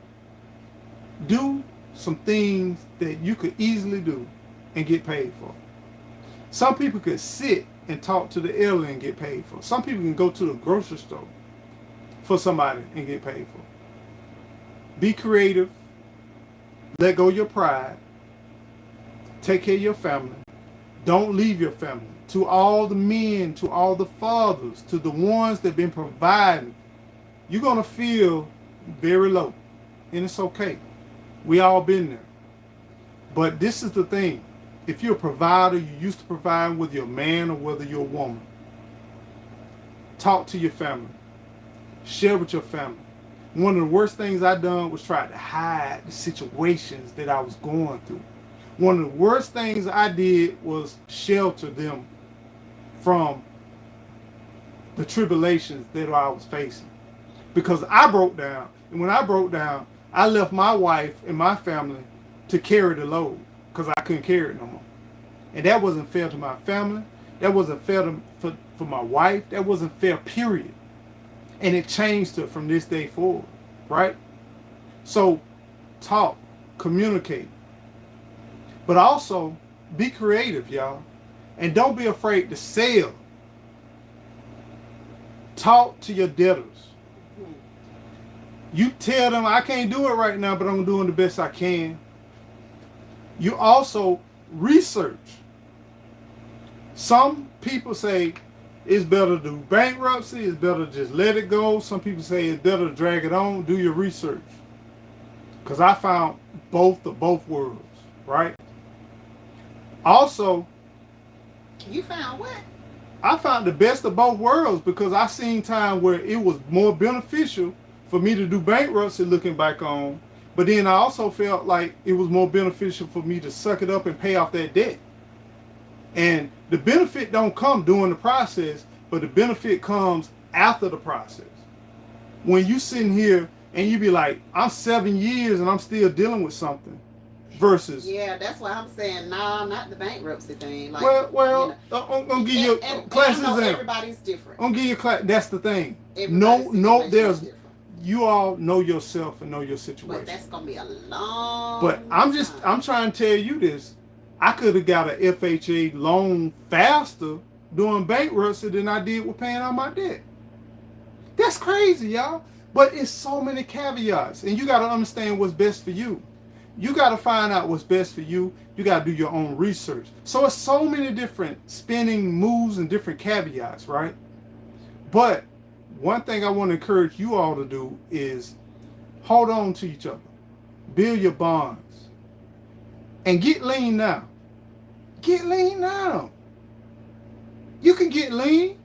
Do some things that you could easily do and get paid for. Some people could sit and talk to the elderly and get paid for. Some people can go to the grocery store for somebody and get paid for. Be creative. Let go of your pride. Take care of your family. Don't leave your family. To all the men, to all the fathers, to the ones that have been providing, you're going to feel very low. And it's okay. We all been there. But this is the thing. If you're a provider, you used to provide with your man or whether you're a woman. Talk to your family. Share with your family. One of the worst things I done was try to hide the situations that I was going through. One of the worst things I did was shelter them from the tribulations that I was facing. Because I broke down. And when I broke down, I left my wife and my family to carry the load because I couldn't carry it no more. And that wasn't fair to my family. That wasn't fair for my wife. That wasn't fair, period. And it changed her from this day forward, right? So talk, communicate. But also be creative, y'all. And don't be afraid to sell. Talk to your debtors. You tell them, I can't do it right now, but I'm doing the best I can. You also research. Some people say it's better to do bankruptcy, it's better to just let it go. Some people say it's better to drag it on. Do your research. Because I found both of both worlds, right? Also, you found what? I found the best of both worlds because I seen time where it was more beneficial for me to do bankruptcy looking back on. But then I also felt like it was more beneficial for me to suck it up and pay off that debt. And the benefit don't come during the process, but the benefit comes after the process. When you sitting here and you be like, I'm 7 years and I'm still dealing with something. Versus, yeah, that's why I'm saying, nah, not the bankruptcy thing. Like, well, you know, I'm gonna give you a class example. Everybody's different. I'm gonna give you a class. That's the thing. There's. You all know yourself and know your situation. But that's gonna be a long. But I'm trying to tell you this. I could have got an FHA loan faster doing bankruptcy than I did with paying out my debt. That's crazy, y'all. But it's so many caveats, and you got to understand what's best for you. You got to find out what's best for you. You got to do your own research. So it's so many different spinning moves and different caveats, right? But one thing I want to encourage you all to do is hold on to each other. Build your bonds. And get lean now. Get lean now. You can get lean.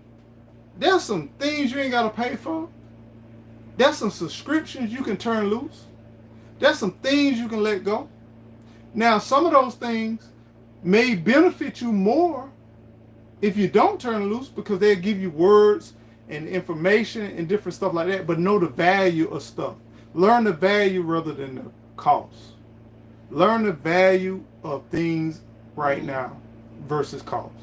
There's some things you ain't got to pay for. There's some subscriptions you can turn loose. There's some things you can let go. Now, some of those things may benefit you more if you don't turn loose because they'll give you words and information and different stuff like that, but know the value of stuff. Learn the value rather than the cost. Learn the value of things right now versus cost.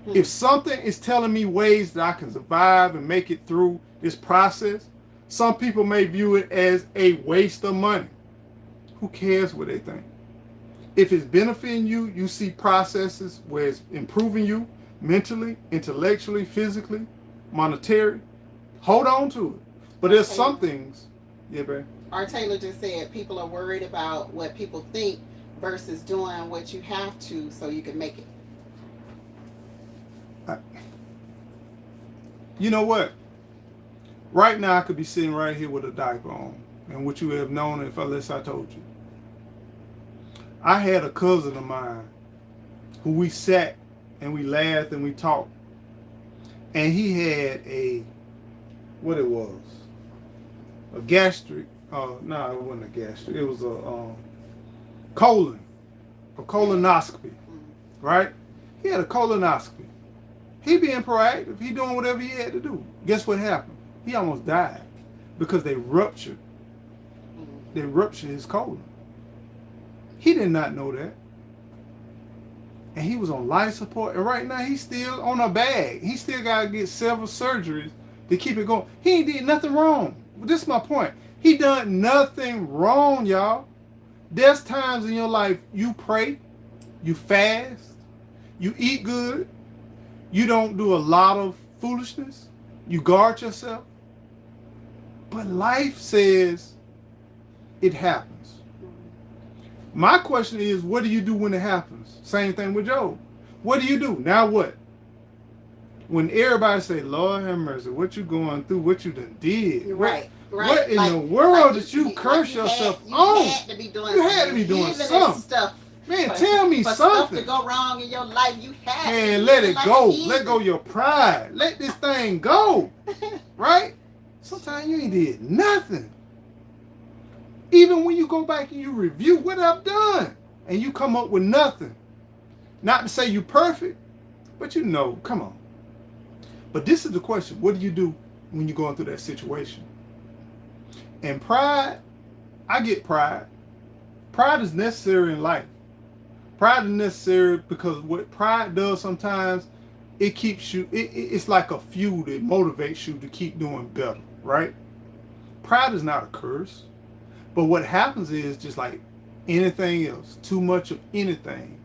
If something is telling me ways that I can survive and make it through this process, some people may view it as a waste of money. Who cares what they think? If it's benefiting you, you see processes where it's improving you mentally, intellectually, physically, monetary, hold on to it. But there's some things, yeah, babe. Our Taylor just said people are worried about what people think versus doing what you have to so you can make it. You know what? Right now I could be sitting right here with a diaper on. And what you have known unless I told you. I had a cousin of mine who we sat and we laughed and we talked. And he had what it was, a gastric, no, it wasn't a gastric, it was a colonoscopy, right? He had a colonoscopy. He being proactive, he doing whatever he had to do. Guess what happened? He almost died because they ruptured his colon. He did not know that. And he was on life support. And right now he's still on a bag. He still got to get several surgeries to keep it going. He ain't did nothing wrong. This is my point. He done nothing wrong, y'all. There's times in your life you pray, you fast, you eat good, you don't do a lot of foolishness, you guard yourself. But life says it happens. My question is, what do you do when it happens? Same thing with Job. What do you do? Now what? When everybody say, Lord have mercy, what you going through, what you done did. Right. What in the world did you curse yourself on? You had to be doing you had to be doing something. Stuff. Man, tell me for something. Stuff to go wrong in your life, you had Man, to. let it go. Let go your pride. Let this thing go. Right? Sometimes you ain't did nothing. Even when you go back and you review what I've done, and you come up with nothing. Not to say you perfect, but you know, come on. But this is the question. What do you do when you're going through that situation? And pride, I get pride. Pride is necessary in life. Pride is necessary because what pride does sometimes, it keeps you, it's like a fuel that motivates you to keep doing better, right? Pride is not a curse. But what happens is, just like anything else, too much of anything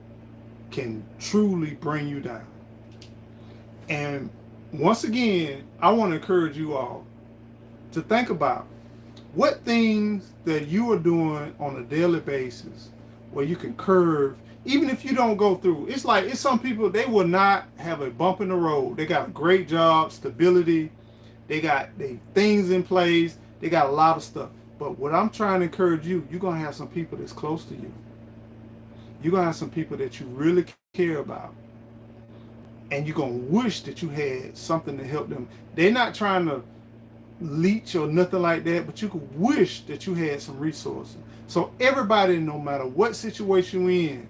can truly bring you down. And once again, I want to encourage you all to think about what things that you are doing on a daily basis where you can curve, even if you don't go through. It's like, it's some people, they will not have a bump in the road. They got a great job, stability, they got their things in place, they got a lot of stuff. But what I'm trying to encourage you, you're going to have some people that's close to you. You're going to have some people that you really care about. And you're going to wish that you had something to help them. They're not trying to leech or nothing like that, but you could wish that you had some resources. So everybody, no matter what situation we're in,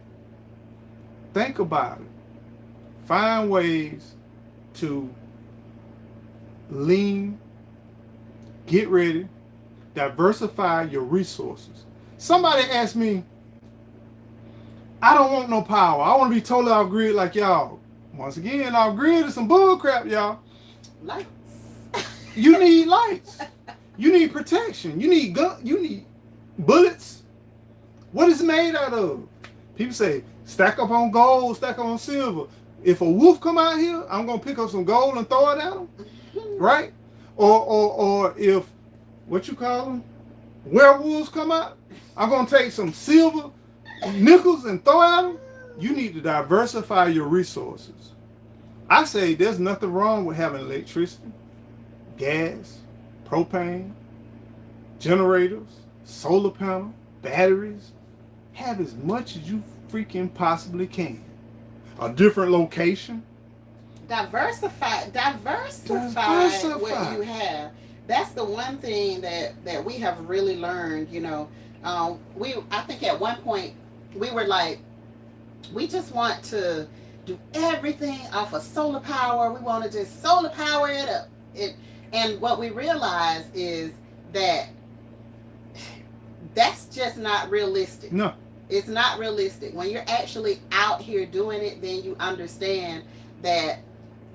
think about it. Find ways to lean, get ready, diversify your resources. Somebody asked me, I don't want no power. I want to be totally off grid like y'all. Once again, off grid is some bull crap, y'all. Lights. You need lights. You need protection. You need you need bullets. What is it made out of? People say, stack up on gold, stack up on silver. If a wolf come out here, I'm gonna pick up some gold and throw it at him, right? Or if what you call them, werewolves come out, I'm gonna take some silver nickels and throw at them. You need to diversify your resources. I say there's nothing wrong with having electricity, gas, propane, generators, solar panel, batteries. Have as much as you freaking possibly can. A different location. Diversify what you have. That's the one thing that we have really learned, you know. I think at one point we were like, we just want to do everything off of solar power. We want to just solar power it up. And what we realize is that that's just not realistic. No. It's not realistic. When you're actually out here doing it, then you understand that,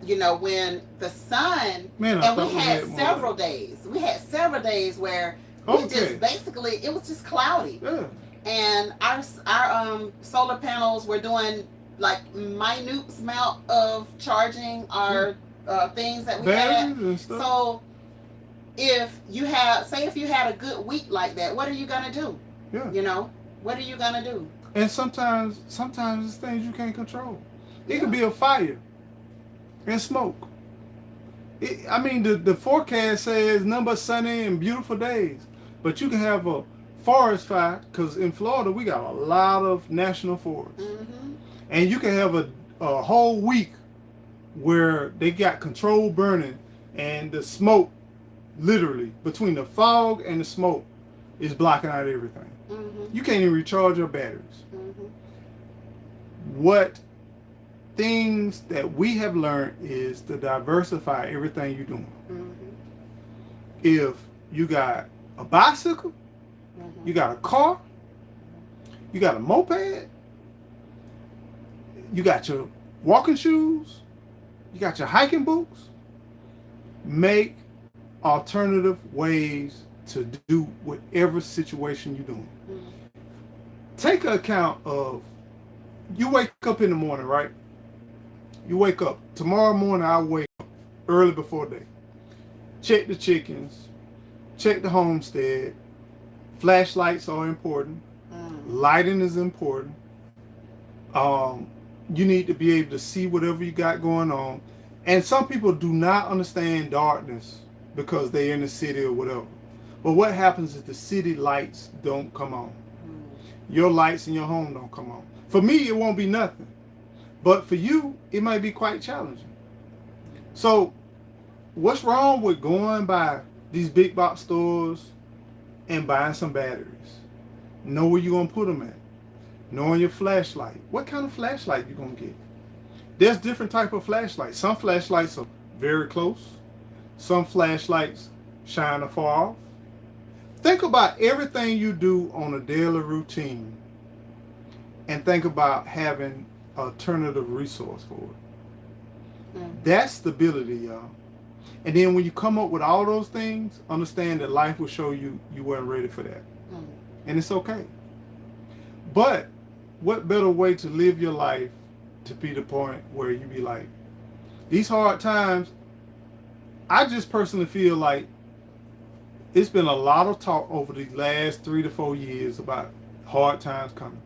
you know, when the sun, and we had several days. We had several days where we just basically, it was just cloudy. Yeah. And our solar panels were doing like minute amount of charging our things that we had. And stuff. So if you had a good week like that, what are you gonna do? Yeah. You know, what are you gonna do? And sometimes it's things you can't control. It could be a fire and smoke. The forecast says nothing but sunny and beautiful days, but you can have a forest fire, because in Florida we got a lot of national forests. Mm-hmm. And you can have a whole week where they got controlled burning, and the smoke, literally between the fog and the smoke, is blocking out everything. Mm-hmm. You can't even recharge your batteries. Mm-hmm. What things that we have learned is to diversify everything you're doing. Mm-hmm. If you got a bicycle, Mm-hmm. you got a car, you got a moped, you got your walking shoes, you got your hiking boots, make alternative ways to do whatever situation you're doing. Mm-hmm. Take account of, you wake up in the morning, right? You wake up. Tomorrow morning, I wake up early before day. Check the chickens, check the homestead. Flashlights are important. Lighting is important. You need to be able to see whatever you got going on. And some people do not understand darkness because they're in the city or whatever. But what happens is the city lights don't come on. Your lights in your home don't come on. For me, it won't be nothing. But for you, it might be quite challenging. So what's wrong with going by these big box stores and buying some batteries? Know where you're going to put them at. Knowing your flashlight. What kind of flashlight you going to get? There's different type of flashlights. Some flashlights are very close. Some flashlights shine afar off. Think about everything you do on a daily routine and think about having alternative resource for it. That's stability, y'all. And then when you come up with all those things, understand that life will show you you weren't ready for that. And it's okay. But what better way to live your life to be the point where you be like, these hard times, I just personally feel like it's been a lot of talk over the last 3 to 4 years about hard times coming.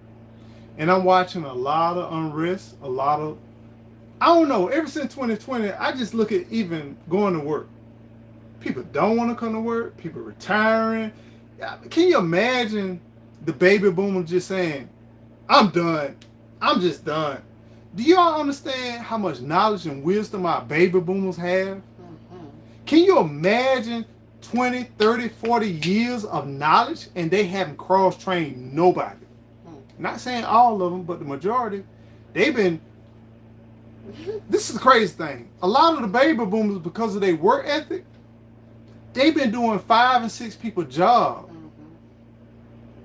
And I'm watching a lot of unrest, a lot of, I don't know, ever since 2020, I just look at even going to work. People don't want to come to work. People retiring. Can you imagine the baby boomers just saying, I'm done. I'm just done. Do y'all understand how much knowledge and wisdom our baby boomers have? Mm-hmm. Can you imagine 20, 30, 40 years of knowledge and they haven't cross-trained nobody? Not saying all of them, but the majority. They've been, this is the crazy thing. A lot of the baby boomers, because of their work ethic, they've been doing 5 and 6 people job. Mm-hmm.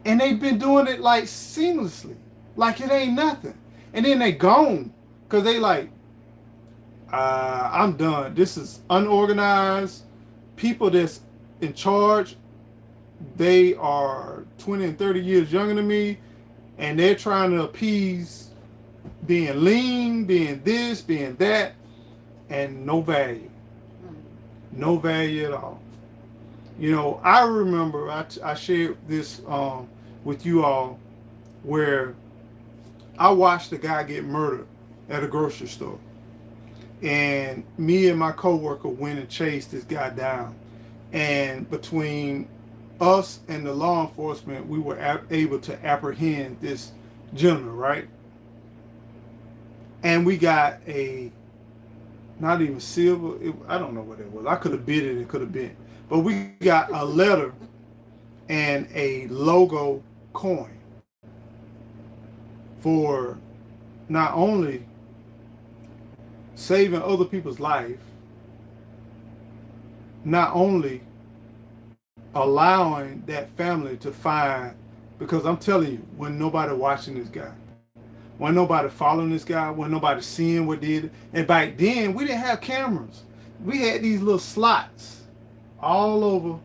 And they've been doing it like seamlessly. Like it ain't nothing. And then they gone. Because they like, I'm done. This is unorganized. People that's in charge, they are 20 and 30 years younger than me. And they're trying to appease being lean, being this, being that. And no value. No value at all. You know, I remember I shared this with you all where I watched a guy get murdered at a grocery store. And me and my coworker went and chased this guy down. And between us and the law enforcement, we were able to apprehend this gentleman, right? And we got a, not even silver, I don't know what it was. I could have bid it, it could have been. But we got a letter and a logo coin for not only saving other people's life, not only allowing that family to find, because I'm telling you, when nobody watching this guy, when nobody following this guy, when nobody seeing what did, and back then we didn't have cameras. We had these little slots all over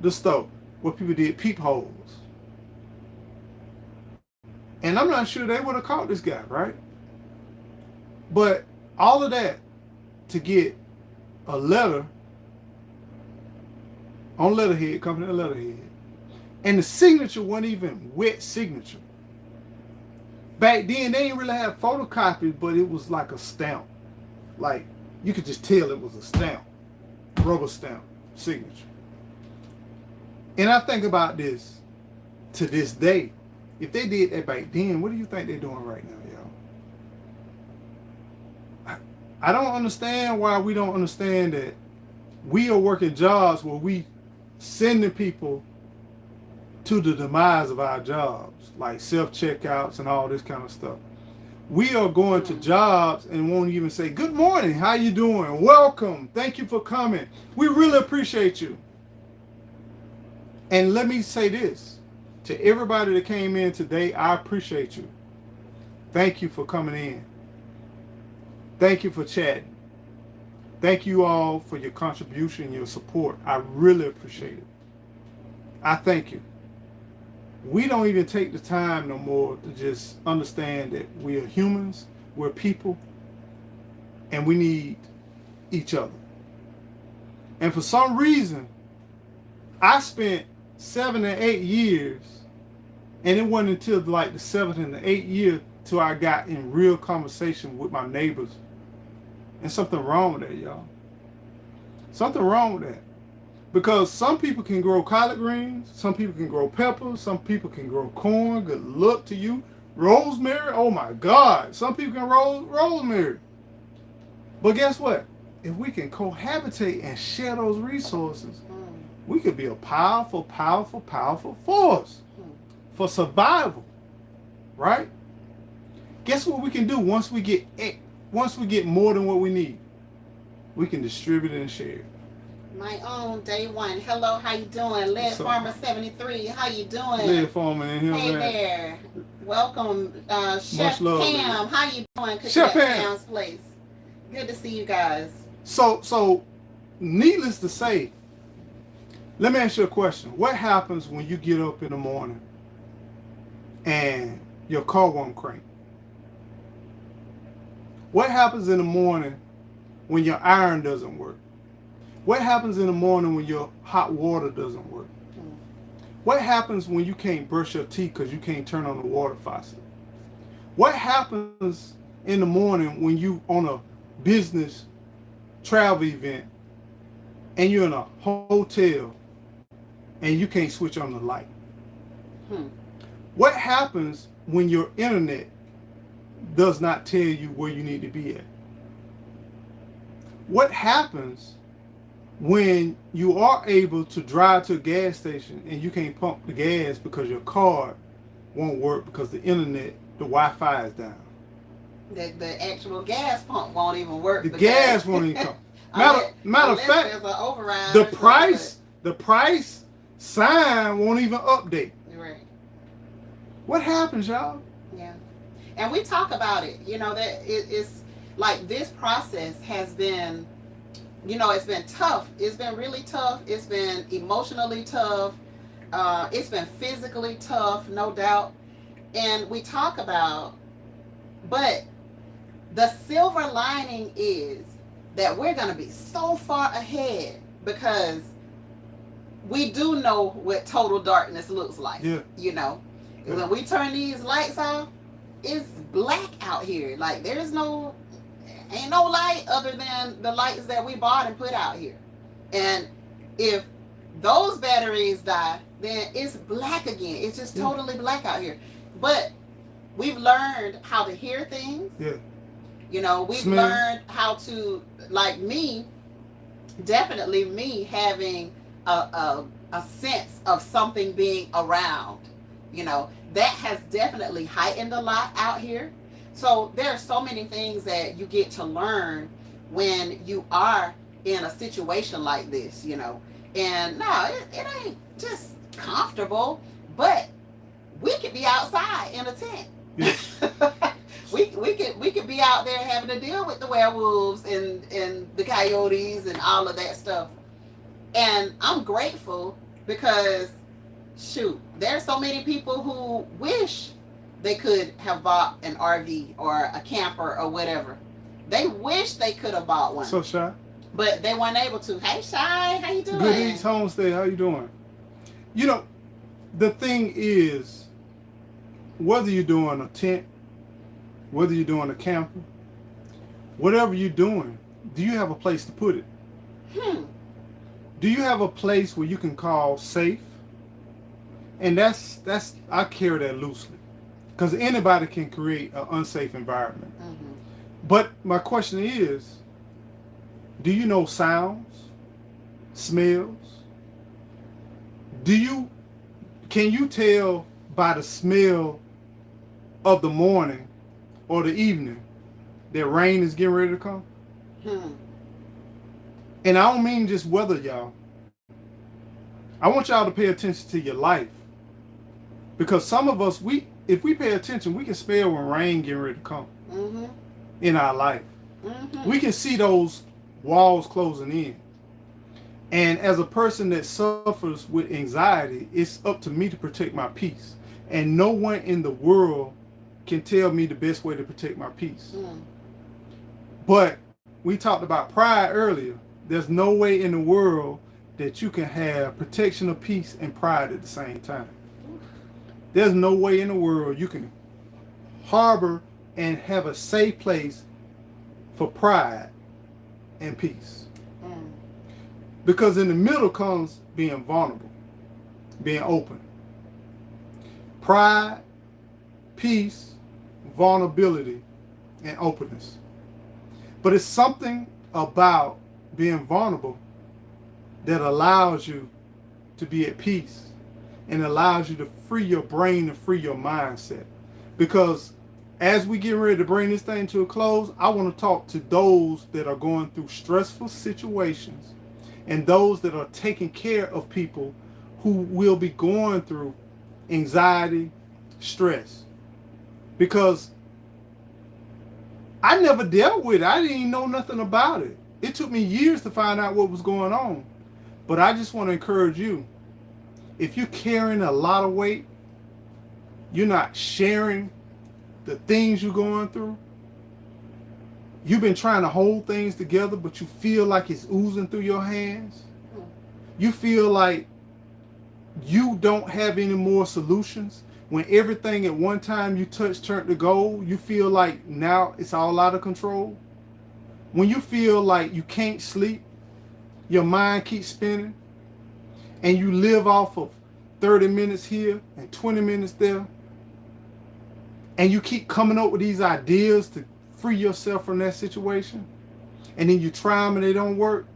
the store where people did peepholes. And I'm not sure they would have caught this guy, right? But all of that to get a letter on letterhead, company letterhead. And the signature wasn't even wet signature. Back then, they didn't really have photocopies, but it was like a stamp. Like, you could just tell it was a stamp. Rubber stamp signature. And I think about this to this day. If they did that back then, what do you think they're doing right now, y'all? I don't understand why we don't understand that we are working jobs where we sending people to the demise of our jobs, like self-checkouts and all this kind of stuff. We are going to jobs and won't even say, good morning, how you doing? Welcome, thank you for coming. We really appreciate you. And let me say this, to everybody that came in today, I appreciate you. Thank you for coming in. Thank you for chatting. Thank you all for your contribution, your support. I really appreciate it. I thank you. We don't even take the time no more to just understand that we are humans, we're people, and we need each other. And for some reason, I spent 7 and 8 years, and it wasn't until like the 7th and the 8th year till I got in real conversation with my neighbors. And something wrong with that, y'all. Something wrong with that. Because some people can grow collard greens, some people can grow peppers, some people can grow corn. Good luck to you. Rosemary, oh my God. Some people can grow rosemary. But guess what? If we can cohabitate and share those resources, we could be a powerful, powerful, powerful force for survival, right? Guess what we can do once we get more than what we need? We can distribute it and share it. My own day one. Hello, how you doing? Lead Farmer 73. How you doing? Lead Farmer in here. Hey there. Welcome, Chef Pam. How you doing? Chef Pam. Pam's place. Good to see you guys. So, needless to say, let me ask you a question. What happens when you get up in the morning and your car won't crank? What happens in the morning when your iron doesn't work? What happens in the morning when your hot water doesn't work? What happens when you can't brush your teeth because you can't turn on the water faucet? What happens in the morning when you on a business travel event and you're in a hotel and you can't switch on the light? What happens when your internet does not tell you where you need to be at? What happens when you are able to drive to a gas station and you can't pump the gas because your card won't work because the internet, the Wi-Fi is down? The actual gas pump won't even work. The gas won't even come. Matter of fact, the price sign won't even update. Right. What happens, y'all? Yeah. And we talk about it, that it's like this process has been, it's been tough. It's been really tough. It's been emotionally tough. It's been physically tough, no doubt. And we talk about, but the silver lining is that we're going to be so far ahead because we do know what total darkness looks like. Yeah. When we turn these lights off, it's black out here. Like ain't no light other than the lights that we bought and put out here. And if those batteries die, then it's black again. It's just totally black out here. But we've learned how to hear things. Yeah. We've learned how to, like me, definitely me having a sense of something being around. That has definitely heightened a lot out here. So there are so many things that you get to learn when you are in a situation like this, And no, it ain't just comfortable, but we could be outside in a tent. Yeah. we could be out there having to deal with the werewolves and the coyotes and all of that stuff. And I'm grateful because shoot, there's so many people who wish they could have bought an RV or a camper or whatever. They wish they could have bought one. So Shy. But they weren't able to. Hey Shy, how you doing? Good Eats Homestay, how you doing? The thing is, whether you're doing a tent, whether you're doing a camper, whatever you're doing, do you have a place to put it? Do you have a place where you can call safe? And that's I carry that loosely, because anybody can create an unsafe environment. Mm-hmm. But my question is, do you know sounds, smells? Do you can you tell by the smell of the morning or the evening that rain is getting ready to come? Hmm. And I don't mean just weather, y'all. I want y'all to pay attention to your life, because some of us, if we pay attention, we can smell when rain getting ready to come Mm-hmm. in our life. Mm-hmm. We can see those walls closing in. And as a person that suffers with anxiety, it's up to me to protect my peace. And no one in the world can tell me the best way to protect my peace. Mm. But we talked about pride earlier. There's no way in the world that you can have protection of peace and pride at the same time. There's no way in the world you can harbor and have a safe place for pride and peace. Mm. Because in the middle comes being vulnerable, being open. Pride, peace, vulnerability, and openness. But it's something about being vulnerable that allows you to be at peace and allows you to free your brain and free your mindset. Because as we get ready to bring this thing to a close, I want to talk to those that are going through stressful situations and those that are taking care of people who will be going through anxiety, stress. Because I never dealt with it. I didn't even know nothing about it. It took me years to find out what was going on. But I just want to encourage you. If you're carrying a lot of weight, you're not sharing the things you're going through. You've been trying to hold things together, but you feel like it's oozing through your hands. You feel like you don't have any more solutions. When everything at one time you touched turned to gold, you feel like now it's all out of control. When you feel like you can't sleep, your mind keeps spinning, and you live off of 30 minutes here and 20 minutes there, and you keep coming up with these ideas to free yourself from that situation, and then you try them and they don't work,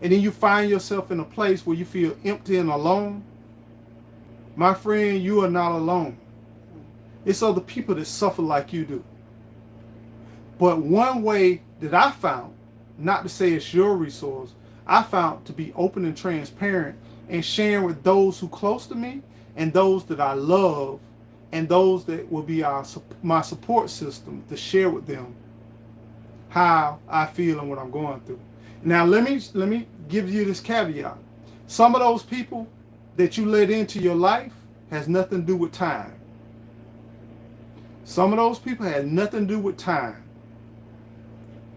and then you find yourself in a place where you feel empty and alone. My friend, you are not alone. It's other people that suffer like you do. But one way that I found, not to say it's your resource, I found to be open and transparent and sharing with those who close to me and those that I love and those that will be my support system, to share with them how I feel and what I'm going through. Now let me give you this caveat. Some of those people that you let into your life has nothing to do with time. Some of those people had nothing to do with time.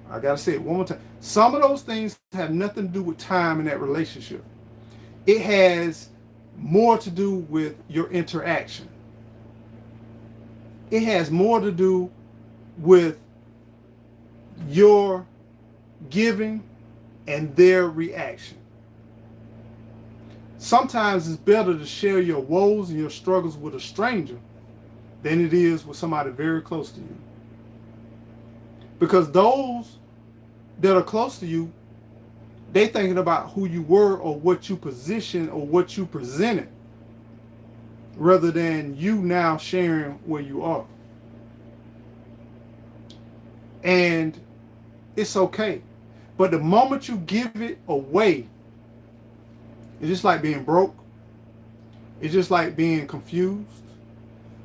I gotta say it one more time. Some of those things have nothing to do with time in that relationship. It has more to do with your interaction. It has more to do with your giving and their reaction. Sometimes it's better to share your woes and your struggles with a stranger than it is with somebody very close to you. Because those that are close to you, they thinking about who you were or what you positioned or what you presented, rather than you now sharing where you are. And it's okay. But the moment you give it away, it's just like being broke. It's just like being confused.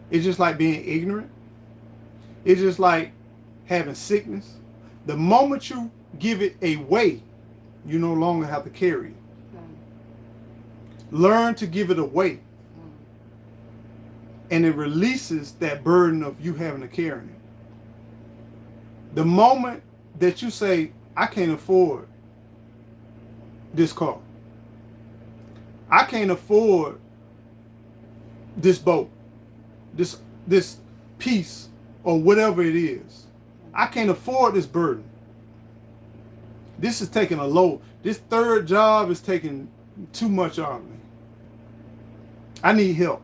It's just like being ignorant. It's just like having sickness. The moment you give it away, you no longer have to carry it. Learn to give it away. And it releases that burden of you having to carry it. The moment that you say, I can't afford this car. I can't afford this boat, this piece, or whatever it is. I can't afford this burden. This is taking a load. This third job is taking too much out of me. I need help.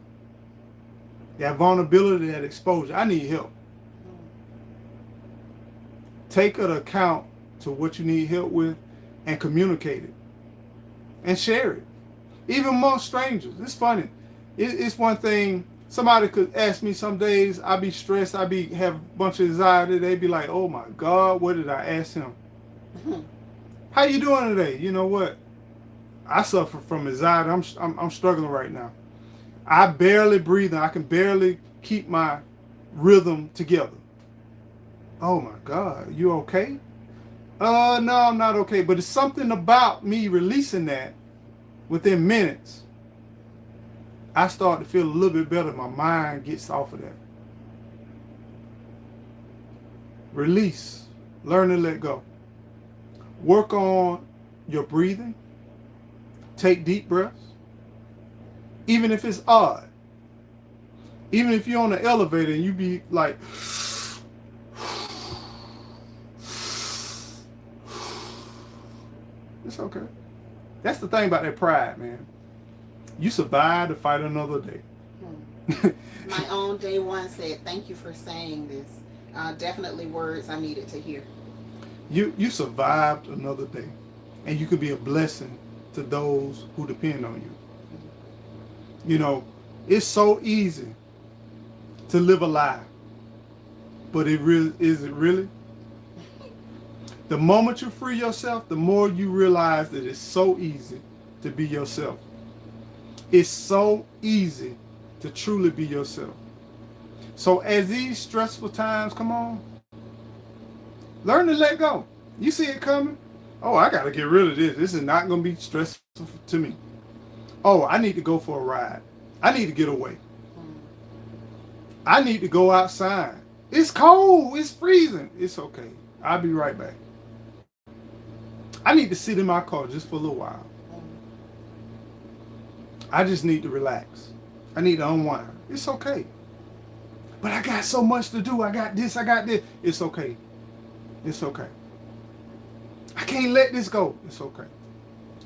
That vulnerability, that exposure, I need help. Take an account to what you need help with and communicate it and share it. Even amongst strangers. It's funny. It's one thing, somebody could ask me some days, I be stressed, have a bunch of anxiety, they be like, oh my God, what did I ask him? How you doing today? You know what? I suffer from anxiety. I'm struggling right now. I barely breathe. I can barely keep my rhythm together. Oh my God, you okay? No, I'm not okay. But it's something about me releasing that within minutes. I start to feel a little bit better. My mind gets off of that. Release. Learn to let go. Work on your breathing. Take deep breaths. Even if it's odd. Even if you're on the elevator and you be like, it's okay. That's the thing about that pride, man. You survive to fight another day. My own day one said, thank you for saying this. Definitely words I needed to hear. You survived another day. And you could be a blessing to those who depend on you. You know, it's so easy to live a lie. But is it really? The moment you free yourself, the more you realize that it's so easy to be yourself. It's so easy to truly be yourself. So as these stressful times come on, learn to let go. You see it coming? Oh, I got to get rid of this. This is not going to be stressful to me. Oh, I need to go for a ride. I need to get away. I need to go outside. It's cold. It's freezing. It's okay. I'll be right back. I need to sit in my car just for a little while. I just need to relax. I need to unwind. It's okay. But I got so much to do. I got this. I got this. It's okay. It's okay. I can't let this go. It's okay.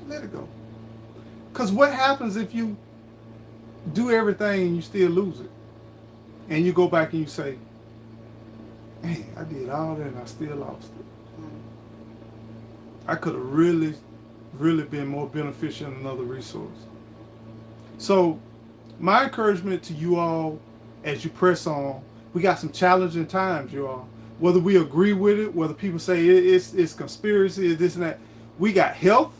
Let it go. Because what happens if you do everything and you still lose it? And you go back and you say, man, I did all that and I still lost it. I could have really been more beneficial in another resource. So my encouragement to you all as you press on, we got some challenging times, you all. Whether we agree with it, whether people say it's conspiracy, it's this and that. We got health.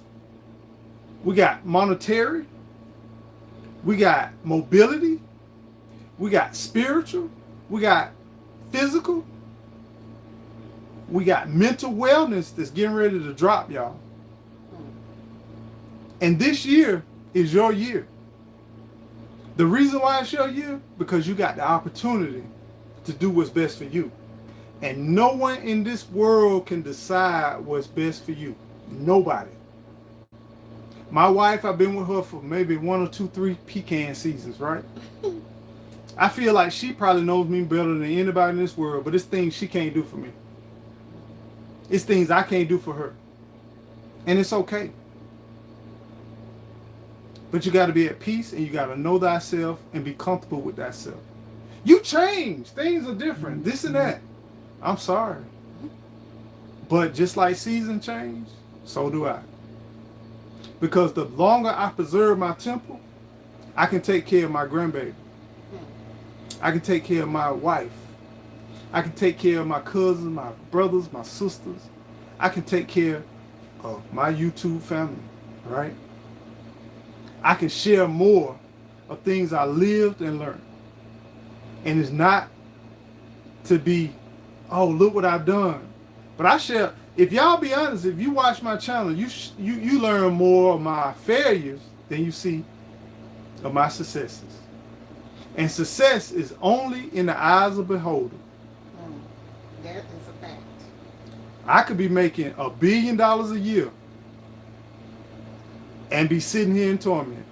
We got monetary. We got mobility. We got spiritual. We got physical. We got mental wellness that's getting ready to drop, y'all. And this year is your year. The reason why it's your year, because you got the opportunity to do what's best for you. And no one in this world can decide what's best for you. Nobody. My wife, I've been with her for maybe 1 or 2, 3 pecan seasons, right? I feel like she probably knows me better than anybody in this world, but it's things she can't do for me. It's things I can't do for her. And it's okay. But you got to be at peace and you got to know thyself and be comfortable with thyself. You change. Things are different. This and that. I'm sorry. But just like seasons change, so do I. Because the longer I preserve my temple, I can take care of my grandbaby. I can take care of my wife. I can take care of my cousins, my brothers, my sisters. I can take care of my YouTube family, right? I can share more of things I lived and learned. And it's not to be, oh, look what I've done. But I share, if y'all be honest, if you watch my channel, you learn more of my failures than you see of my successes. And success is only in the eyes of the beholder. That is a fact. I could be making $1 billion a year and be sitting here in torment.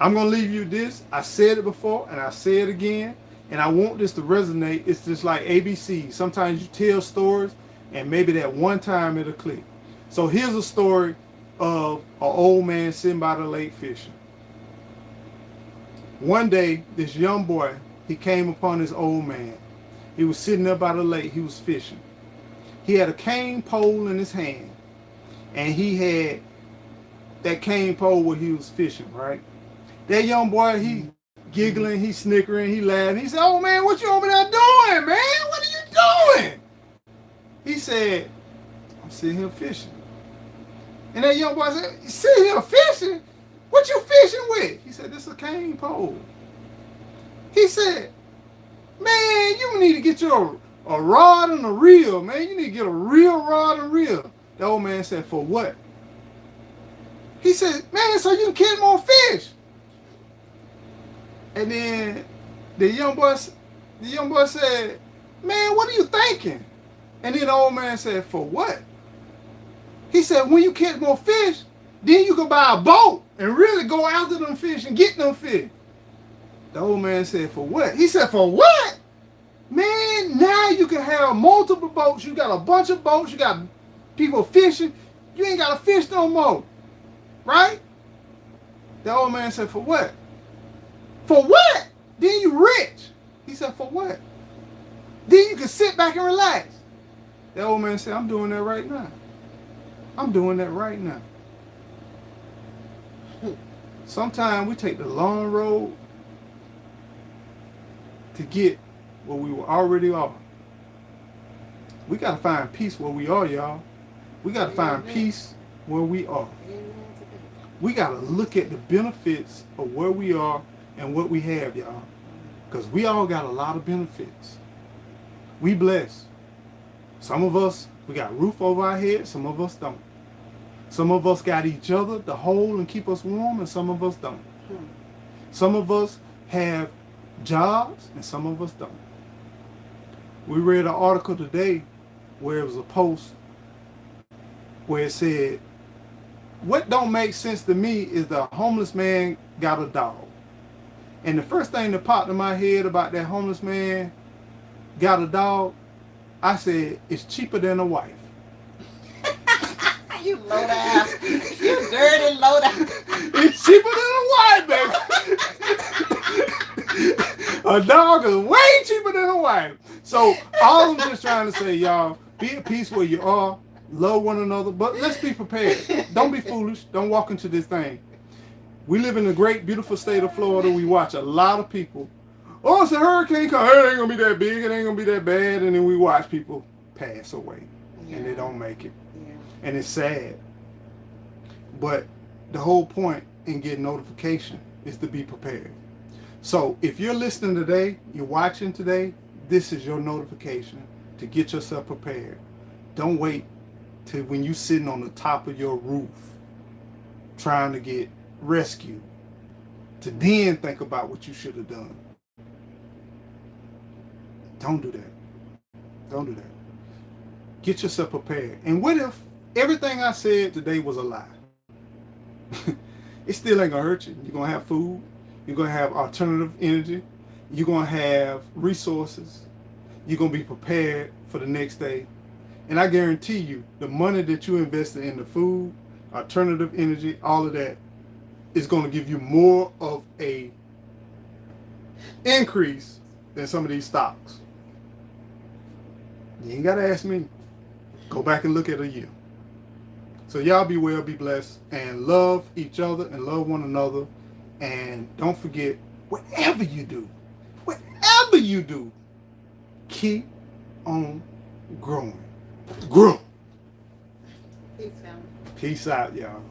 I'm going to leave you this. I said it before and I say it again. And I want this to resonate. It's just like ABC. Sometimes you tell stories and maybe that one time it'll click. So here's a story of an old man sitting by the lake fishing. One day, this young boy, he came upon this old man. He was sitting there by the lake. He was fishing. He had a cane pole in his hand, and he had that cane pole where he was fishing, right? That young boy, he giggling, he snickering, he laughing. He said, "Oh man, what you over there doing, man? What are you doing?" He said, "I'm sitting here fishing." And that young boy said, "You sitting here fishing? What you fishing with?" He said, "This is a cane pole." He said, "Man, you need to get you a rod and a reel, man. You need to get a real rod and reel." The old man said, "For what?" He said, "Man, so you can catch more fish." And then the young boy said, "Man, what are you thinking?" And then the old man said, "For what?" He said, "When you catch more fish, then you can buy a boat and really go after them fish and get them fish." The old man said, "For what?" He said, "For what? Man, now you can have multiple boats. You got a bunch of boats. You got people fishing. You ain't got to fish no more. Right?" The old man said, "For what?" "For what? Then you rich." He said, "For what?" "Then you can sit back and relax." The old man said, "I'm doing that right now. I'm doing that right now." Sometimes we take the long road to get where we already are. We got to find peace where we are, y'all. We got to find peace where we are. We got to look at the benefits of where we are and what we have, y'all. Because we all got a lot of benefits. We blessed. Some of us, we got roof over our head. Some of us don't. Some of us got each other to hold and keep us warm, and some of us don't. Some of us have jobs, and some of us don't. We read an article today where it was a post where it said, "What don't make sense to me is the homeless man got a dog." And the first thing that popped in my head about that homeless man got a dog, I said, it's cheaper than a wife. You low down. You dirty low down. It's cheaper than a wife, baby. A dog is way cheaper than a wife. So all I'm just trying to say, y'all, be at peace where you are, love one another, but let's be prepared. Don't be foolish. Don't walk into this thing. We live in the great, beautiful state of Florida. We watch a lot of people. "Oh, it's a hurricane coming. It ain't going to be that big. It ain't going to be that bad." And then we watch people pass away, and they don't make it. And it's sad. But the whole point in getting notification is to be prepared. So if you're listening today, you're watching today, this is your notification to get yourself prepared. Don't wait till when you're sitting on the top of your roof trying to get rescued to then think about what you should have done. Don't do that. Don't do that. Get yourself prepared. And what if everything I said today was a lie? It still ain't gonna hurt you. You're gonna have food. You're gonna have alternative energy. You're gonna have resources. You're gonna be prepared for the next day. And I guarantee you, the money that you invested in the food, alternative energy, all of that is gonna give you more of a increase than some of these stocks. You ain't gotta ask me. Go back and look at a year. So y'all be well, be blessed, and love each other and love one another. And don't forget, whatever you do, keep on growing. Grow. Peace, family. Peace out, y'all.